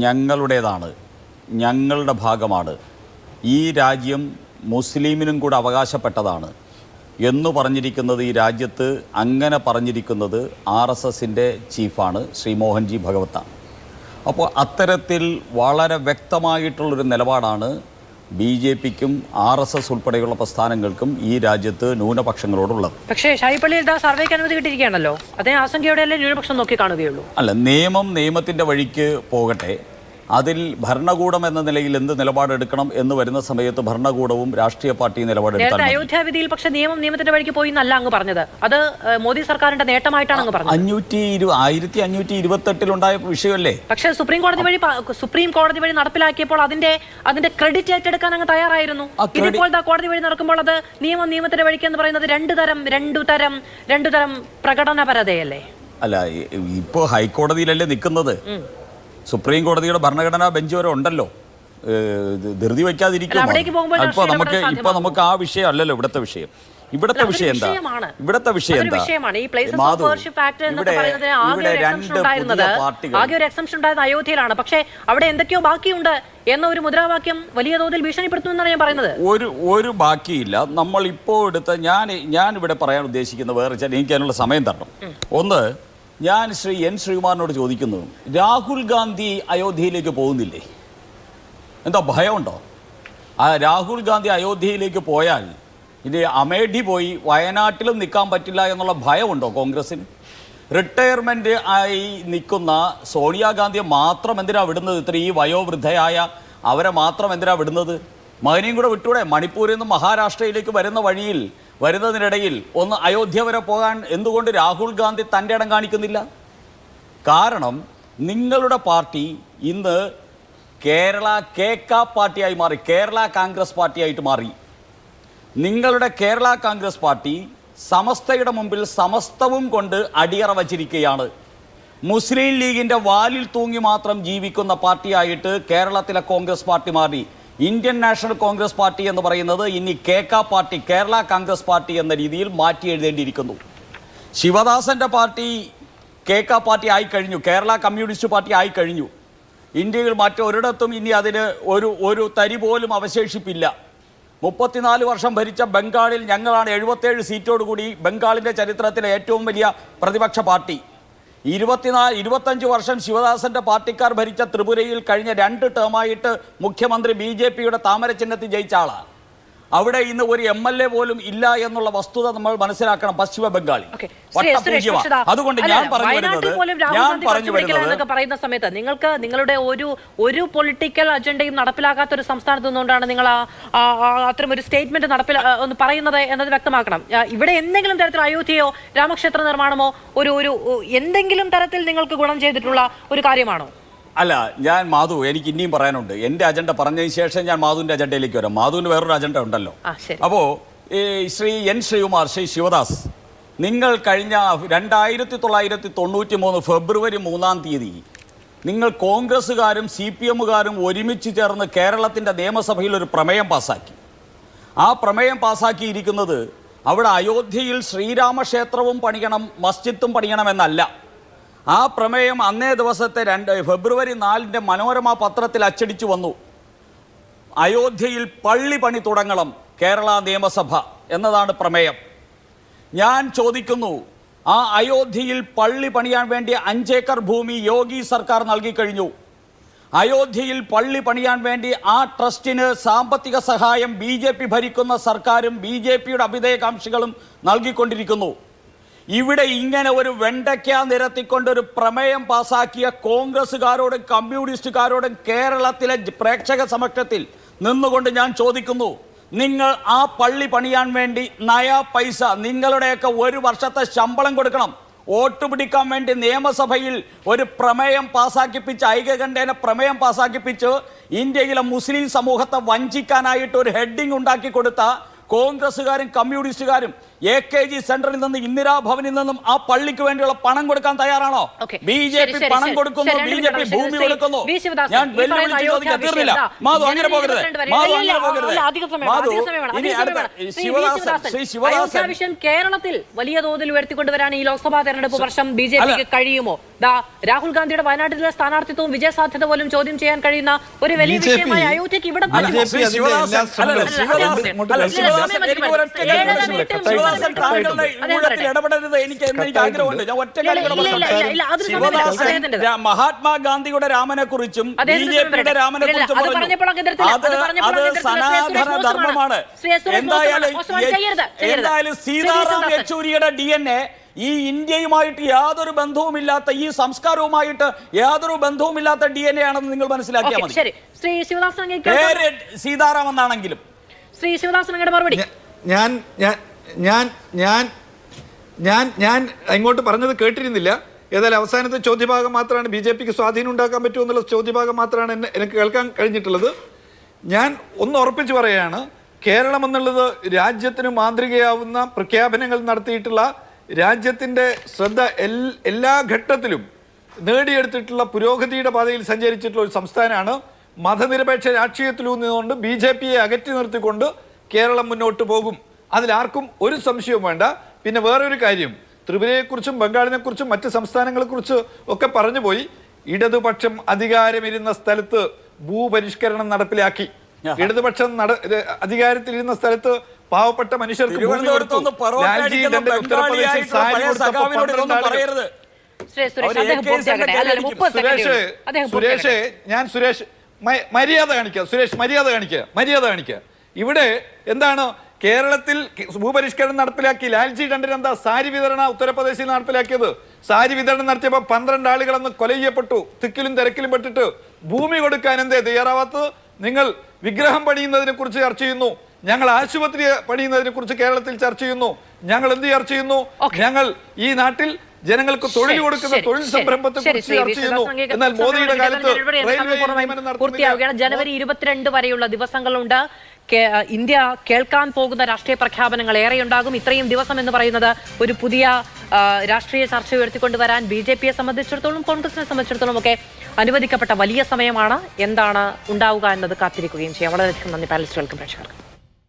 ഞങ്ങളുടേതാണ്, ഞങ്ങളുടെ ഭാഗമാണ്, ഈ രാജ്യം മുസ്ലിമിനും കൂടെ അവകാശപ്പെട്ടതാണ് എന്ന് പറഞ്ഞിരിക്കുന്നത്, ഈ രാജ്യത്ത് അങ്ങനെ പറഞ്ഞിരിക്കുന്നത് RSSന്റെ ചീഫാണ് ശ്രീ മോഹൻജി ഭഗവത്താണ്. അപ്പോൾ അത്തരത്തിൽ വളരെ വ്യക്തമായിട്ടുള്ളൊരു നിലപാടാണ് BJPക്കും RSS ഉൾപ്പെടെയുള്ള പ്രസ്ഥാനങ്ങൾക്കും ഈ രാജ്യത്ത് ന്യൂനപക്ഷങ്ങളോടുള്ളത്. പക്ഷേ ഷായിപ്പള്ളിയിൽ സർവേക്ക് അനുമതി കിട്ടിയിരിക്കുകയാണല്ലോ, അതേ ആശങ്കയോടെയല്ലേ ന്യൂനപക്ഷം നോക്കി കാണുകയുള്ളൂ? അല്ല, നിയമത്തിൻ്റെ വഴിക്ക് പോകട്ടെ. അതിൽ ഭരണകൂടം എന്ന നിലയിൽ എന്ത് നിലപാടെടുക്കണം എന്ന് വരുന്ന സമയത്ത് ഭരണകൂടവും രാഷ്ട്രീയ പാർട്ടി നിലപാടെടുത്താൽ. അയോധ്യ വിധിയിൽ പക്ഷേ നിയമത്തിന്റെ വഴിക്ക് പോയി എന്നല്ല അങ്ങ് പറഞ്ഞത്, അത് മോദി സർക്കാരിന്റെ നേട്ടമായിട്ടാണ് അങ്ങ് പറഞ്ഞത്. 1528 വിഷയമല്ലേ? പക്ഷേ സുപ്രീം കോടതി വഴി നടപ്പിലാക്കിയപ്പോൾ അതിന്റെ ക്രെഡിറ്റ് ഏറ്റെടുക്കാൻ അങ്ങ് തയ്യാറായിരുന്നു. ഇതിപ്പോൾ കോടതി വഴി നടക്കുമ്പോൾ അത് നിയമത്തിന്റെ വഴിക്ക് എന്ന് പറയുന്നത് രണ്ടു തരം പ്രകടനപരതയല്ലേ? അല്ല, ഇപ്പോൾ ഹൈക്കോടതിയിലല്ലേ നിൽക്കുന്നത്. സുപ്രീം കോടതിയുടെ ഭരണഘടനാ ബെഞ്ച് വരെ ഉണ്ടല്ലോ, ധൃതി വയ്ക്കാതിരിക്കും. ഇപ്പൊ നമുക്ക് ആ വിഷയം അല്ലല്ലോ ഇവിടുത്തെ വിഷയം. ഇവിടുത്തെ വിഷയം എന്താ? ആകെ ഒരു എക്സംഷൻ ഉണ്ടായിരുന്നത് അയോധ്യയിലാണ്. പക്ഷേ അവിടെ എന്തൊക്കെയോ ബാക്കിയുണ്ട് എന്ന ഒരു മുദ്രാവാക്യം വലിയ തോതിൽ ഭീഷണിപ്പെടുത്തുമെന്നാണ് ഞാൻ പറയുന്നത്. ഒരു ബാക്കിയില്ല. നമ്മൾ ഇപ്പോൾ എടുത്ത ഞാൻ ഇവിടെ പറയാൻ ഉദ്ദേശിക്കുന്ന വേറെ എനിക്ക് അതിനുള്ള സമയം തരണം. ഒന്ന്, ഞാൻ ശ്രീ എൻ ശ്രീകുമാറിനോട് ചോദിക്കുന്നു, രാഹുൽ ഗാന്ധി അയോധ്യയിലേക്ക് പോകുന്നില്ലേ? എന്താ ഭയമുണ്ടോ? രാഹുൽ ഗാന്ധി അയോധ്യയിലേക്ക് പോയാൽ ഇനി അമേഠി പോയി വയനാട്ടിലും നിൽക്കാൻ പറ്റില്ല എന്നുള്ള ഭയമുണ്ടോ കോൺഗ്രസിന്? റിട്ടയർമെൻറ്റ് ആയി നിൽക്കുന്ന സോണിയാഗാന്ധിയെ മാത്രം എന്തിനാ വിടുന്നത്? ഇത്ര ഈ വയോവൃദ്ധയായ അവരെ മാത്രം എന്തിനാ വിടുന്നത്? മകനെയും കൂടെ വിട്ടൂടെ? മണിപ്പൂരിൽ നിന്ന് മഹാരാഷ്ട്രയിലേക്ക് വരുന്ന വഴിയിൽ വരുന്നതിനിടയിൽ ഒന്ന് അയോധ്യ വരെ പോകാൻ എന്തുകൊണ്ട് രാഹുൽ ഗാന്ധി തൻ്റെ ഇടം കാണിക്കുന്നില്ല? കാരണം നിങ്ങളുടെ പാർട്ടി ഇന്ന് കേരള കേക്ക പാർട്ടിയായി മാറി, കേരള കോൺഗ്രസ് പാർട്ടിയായിട്ട് മാറി. നിങ്ങളുടെ കേരള കോൺഗ്രസ് പാർട്ടി സമസ്തയുടെ മുമ്പിൽ സമസ്തവും കൊണ്ട് അടിയറ വച്ചിരിക്കുകയാണ്. മുസ്ലിം ലീഗിൻ്റെ വാലിൽ തൂങ്ങി മാത്രം ജീവിക്കുന്ന പാർട്ടിയായിട്ട് കേരളത്തിലെ കോൺഗ്രസ് പാർട്ടി മാറി. ഇന്ത്യൻ നാഷണൽ കോൺഗ്രസ് പാർട്ടി എന്ന് പറയുന്നത് ഇനി കേക്ക പാർട്ടി, കേരള കോൺഗ്രസ് പാർട്ടി എന്ന രീതിയിൽ മാറ്റി എഴുതേണ്ടിയിരിക്കുന്നു. ശിവദാസൻ്റെ പാർട്ടി കേക്ക പാർട്ടി ആയിക്കഴിഞ്ഞു, കേരള കമ്മ്യൂണിസ്റ്റ് പാർട്ടി ആയിക്കഴിഞ്ഞു. ഇന്ത്യയിൽ മറ്റൊരിടത്തും ഇനി അതിന് ഒരു തരി പോലും അവശേഷിപ്പില്ല. 34 വർഷം ഭരിച്ച ബംഗാളിൽ ഞങ്ങളാണ് 77 സീറ്റോടുകൂടി ബംഗാളിൻ്റെ ചരിത്രത്തിലെ ഏറ്റവും വലിയ പ്രതിപക്ഷ പാർട്ടി. 25 വർഷം ശിവദാസൻ്റെ പാർട്ടിക്കാർ ഭരിച്ച ത്രിപുരയിൽ കഴിഞ്ഞ 2 ടേമായിട്ട് മുഖ്യമന്ത്രി BJPയുടെ താമര ചിഹ്നത്തിൽ ജയിച്ച ആളാണ്. അവിടെ ഇന്ന് ഒരു MLA പോലും ഇല്ല എന്നുള്ള വസ്തുത നമ്മൾ മനസ്സിലാക്കണം. പശ്ചിമ ബംഗാളിൽ അതുകൊണ്ട് ഞാൻ പറഞ്ഞു വരുന്നത് പറയുന്ന സമയത്ത് നിങ്ങൾക്ക് നിങ്ങളുടെ ഒരു പൊളിറ്റിക്കൽ അജണ്ടയും നടപ്പിലാക്കാത്ത ഒരു സംസ്ഥാനത്ത് നിന്നുകൊണ്ടാണ് നിങ്ങൾ അത്തരം ഒരു സ്റ്റേറ്റ്മെന്റ് ഒന്ന് പറയുന്നത് എന്നത് വ്യക്തമാക്കണം. ഇവിടെ എന്തെങ്കിലും തരത്തിൽ അയോധ്യയോ രാമക്ഷേത്ര നിർമ്മാണമോ ഒരു എന്തെങ്കിലും തരത്തിൽ നിങ്ങൾക്ക് ഗുണം ചെയ്തിട്ടുള്ള ഒരു കാര്യമാണോ? അല്ല, മാധു, എനിക്ക് ഇനിയും പറയാനുണ്ട്. എൻ്റെ അജണ്ട പറഞ്ഞതിന് ശേഷം ഞാൻ മാധുവിൻ്റെ അജണ്ടയിലേക്ക് വരാം. മാധുവിന് വേറൊരു അജണ്ട ഉണ്ടല്ലോ. അപ്പോൾ ശ്രീ N. ശ്രീകുമാർ, ശ്രീ ശിവദാസ്, നിങ്ങൾ കഴിഞ്ഞ 1993 ഫെബ്രുവരി 3-ാം തീയതി നിങ്ങൾ കോൺഗ്രസ്സുകാരും CPMകാരും ഒരുമിച്ച് ചേർന്ന് കേരളത്തിൻ്റെ നിയമസഭയിൽ ഒരു പ്രമേയം പാസ്സാക്കി. ആ പ്രമേയം പാസ്സാക്കിയിരിക്കുന്നത് അവിടെ അയോധ്യയിൽ ശ്രീരാമക്ഷേത്രവും പണിയണം, മസ്ജിദും പണിയണമെന്നല്ല. ആ പ്രമേയം അന്നേ ദിവസത്തെ ഫെബ്രുവരി 4 മനോരമ പത്രത്തിൽ അച്ചടിച്ചു വന്നു. അയോധ്യയിൽ പള്ളി പണി തുടങ്ങണം കേരള നിയമസഭ എന്നതാണ് പ്രമേയം. ഞാൻ ചോദിക്കുന്നു, ആ അയോധ്യയിൽ പള്ളി പണിയാൻ വേണ്ടി 5 ഏക്കർ ഭൂമി യോഗി സർക്കാർ നൽകിക്കഴിഞ്ഞു. അയോധ്യയിൽ പള്ളി പണിയാൻ വേണ്ടി ആ ട്രസ്റ്റിന് സാമ്പത്തിക സഹായം BJP ഭരിക്കുന്ന സർക്കാരും BJPയുടെ അഭ്യുദയകാംക്ഷികളും നൽകിക്കൊണ്ടിരിക്കുന്നു. ഇവിടെ ഇങ്ങനെ ഒരു വെണ്ടയ്ക്ക നിരത്തിക്കൊണ്ടൊരു പ്രമേയം പാസാക്കിയ കോൺഗ്രസ്സുകാരോടും കമ്മ്യൂണിസ്റ്റുകാരോടും കേരളത്തിലെ പ്രേക്ഷക സമക്ഷത്തിൽ നിന്നുകൊണ്ട് ഞാൻ ചോദിക്കുന്നു, നിങ്ങൾ ആ പള്ളി പണിയാൻ വേണ്ടി നയാ പൈസ നിങ്ങളുടെയൊക്കെ ഒരു വർഷത്തെ ശമ്പളം കൊടുക്കണം. വോട്ട് പിടിക്കാൻ വേണ്ടി നിയമസഭയിൽ ഒരു പ്രമേയം പാസാക്കിപ്പിച്ച്, ഐകകണ്ഠേന പ്രമേയം പാസാക്കിപ്പിച്ച് ഇന്ത്യയിലെ മുസ്ലിം സമൂഹത്തെ വഞ്ചിക്കാനായിട്ട് ഒരു ഹെഡിങ് ഉണ്ടാക്കി കൊടുത്ത കോൺഗ്രസ്സുകാരും കമ്മ്യൂണിസ്റ്റുകാരും AKG സെന്ററിൽ നിന്ന് ഇന്ദിരാഭവനിൽ നിന്നും ആ പള്ളിക്ക് വേണ്ടിയുള്ള പണം കൊടുക്കാൻ തയ്യാറാണോ? BJP പണം കൊടുക്കുന്നു, BJP ഭൂമി കൊടുക്കുന്നു. ഞാൻ വെല്ലുവിളിച്ച് ചോദിക്കാൻ തീർന്നില്ല. മാധു, അങ്ങനെ പോകരുത്. കേരളത്തിൽ വലിയ തോതിൽ ഉയർത്തിക്കൊണ്ടുവരാൻ ഈ ലോക്സഭാ തെരഞ്ഞെടുപ്പ് വർഷം BJPക്ക് കഴിയുമോ? രാഹുൽ ഗാന്ധിയുടെ വയനാട്ടിലെ സ്ഥാനാർത്ഥിത്വവും വിജയസാധ്യത പോലും ചോദ്യം ചെയ്യാൻ കഴിയുന്ന ഒരു വലിയ വിഷയമായ അയോധ്യക്ക് ഇവിടെ ഇടപെടരുത്. എനിക്ക് ആഗ്രഹമുണ്ട്. ഞാൻ ഒറ്റ മഹാത്മാഗാന്ധിയുടെ രാമനെ കുറിച്ചും BJPയുടെ രാമനെ കുറിച്ചും അത് സനാതന ധർമ്മമാണ്. എന്തായാലും സീതാറാം യെച്ചൂരിയുടെ DNA ഈ ഇന്ത്യയുമായിട്ട് യാതൊരു ബന്ധവുമില്ലാത്ത, ഈ സംസ്കാരവുമായിട്ട് യാതൊരു ബന്ധവുമില്ലാത്ത DNA ആണെന്ന് നിങ്ങൾ മനസ്സിലാക്കിയാൽ മതി. സീതാറാം എന്നാണെങ്കിലും. ശ്രീ ശിവദാസൻ മറുപടി. ഞാൻ ഇങ്ങോട്ട് പറഞ്ഞത് കേട്ടിരുന്നില്ല. ഏതായാലും അവസാനത്തെ ചോദ്യഭാഗം മാത്രമാണ് BJPക്ക് സ്വാധീനം ഉണ്ടാക്കാൻ പറ്റുമോ എന്നുള്ള ചോദ്യഭാഗം മാത്രമാണ് എനിക്ക് കേൾക്കാൻ കഴിഞ്ഞിട്ടുള്ളത്. ഞാൻ ഒന്ന് ഉറപ്പിച്ച് പറയുകയാണ്, കേരളം എന്നുള്ളത് രാജ്യത്തിന് മാതൃകയാവുന്ന പ്രഖ്യാപനങ്ങൾ നടത്തിയിട്ടുള്ള, രാജ്യത്തിൻ്റെ ശ്രദ്ധ എല്ലാ ഘട്ടത്തിലും നേടിയെടുത്തിട്ടുള്ള, പുരോഗതിയുടെ പാതയിൽ സഞ്ചരിച്ചിട്ടുള്ള ഒരു സംസ്ഥാനമാണ്. മതനിരപേക്ഷ രാഷ്ട്രീയത്തിലൂന്നിക്കൊണ്ട് BJPയെ അകറ്റി നിർത്തിക്കൊണ്ട് കേരളം മുന്നോട്ട് പോകും. അതിലാർക്കും ഒരു സംശയവും വേണ്ട. പിന്നെ വേറൊരു കാര്യം, ത്രിപുരയെക്കുറിച്ചും ബംഗാളിനെക്കുറിച്ചും മറ്റ് സംസ്ഥാനങ്ങളെക്കുറിച്ചും ഒക്കെ പറഞ്ഞു പോയി. ഇടതുപക്ഷം അധികാരമിരുന്ന സ്ഥലത്ത് ഭൂപരിഷ്കരണം നടപ്പിലാക്കി. ഇടതുപക്ഷം അധികാരത്തിലിരുന്ന സ്ഥലത്ത് പാവപ്പെട്ട മനുഷ്യർക്ക് ഭൂമി കൊടുത്തു. സുരേഷ്, മര്യാദ കാണിക്കുക സുരേഷ്, മര്യാദ കാണിക്കുക. ഇവിടെ എന്താണ് കേരളത്തിൽ ഭൂപരിഷ്കരണം നടപ്പിലാക്കി ലാൽജി ടണ്ടൻ എന്താ സാരി വിതരണ ഉത്തർപ്രദേശിൽ നടപ്പിലാക്കിയത്? സാരി വിതരണം നടത്തിയപ്പോൾ 12 ആളുകളെന്ന് കൊല ചെയ്യപ്പെട്ടു. തിക്കിലും തിരക്കിലും പെട്ടിട്ട് ഭൂമി കൊടുക്കാൻ എന്തേ തയ്യാറാവാത്തത്? നിങ്ങൾ വിഗ്രഹം പണിയുന്നതിനെ കുറിച്ച് ചർച്ച ചെയ്യുന്നു, ഞങ്ങൾ ആശുപത്രി പണിയുന്നതിനെ കുറിച്ച് കേരളത്തിൽ ചർച്ച ചെയ്യുന്നു. ഞങ്ങൾ എന്ത് ചർച്ച ചെയ്യുന്നു? ഞങ്ങൾ ഈ നാട്ടിൽ ജനങ്ങൾക്ക് തൊഴിൽ കൊടുക്കുന്ന തൊഴിൽ സംരംഭത്തെ കുറിച്ച് ചർച്ച ചെയ്യുന്നു. എന്നാൽ മോദിയുടെ കാലത്ത് പൂർത്തിയാവുകയാണ്. ജനുവരി 22 വരെയുള്ള ദിവസങ്ങളുണ്ട്. ഇന്ത്യ കേൾക്കാൻ പോകുന്ന രാഷ്ട്രീയ പ്രഖ്യാപനങ്ങൾ ഏറെയുണ്ടാകും. ഇത്രയും ദിവസം എന്ന് പറയുന്നത് ഒരു പുതിയ രാഷ്ട്രീയ ചർച്ച ഉയർത്തിക്കൊണ്ടുവരാൻ BJP-യെ സംബന്ധിച്ചിടത്തോളം കോൺഗ്രസിനെ സംബന്ധിച്ചിടത്തോളം ഒക്കെ അനുവദിക്കപ്പെട്ട വലിയ സമയമാണ്. എന്താണ് ഉണ്ടാവുക എന്നത് കാത്തിരിക്കുകയും ചെയ്യാം. വളരെയധികം നന്ദി പാനലിസ്റ്റുകൾക്കും പ്രേക്ഷകർക്കും.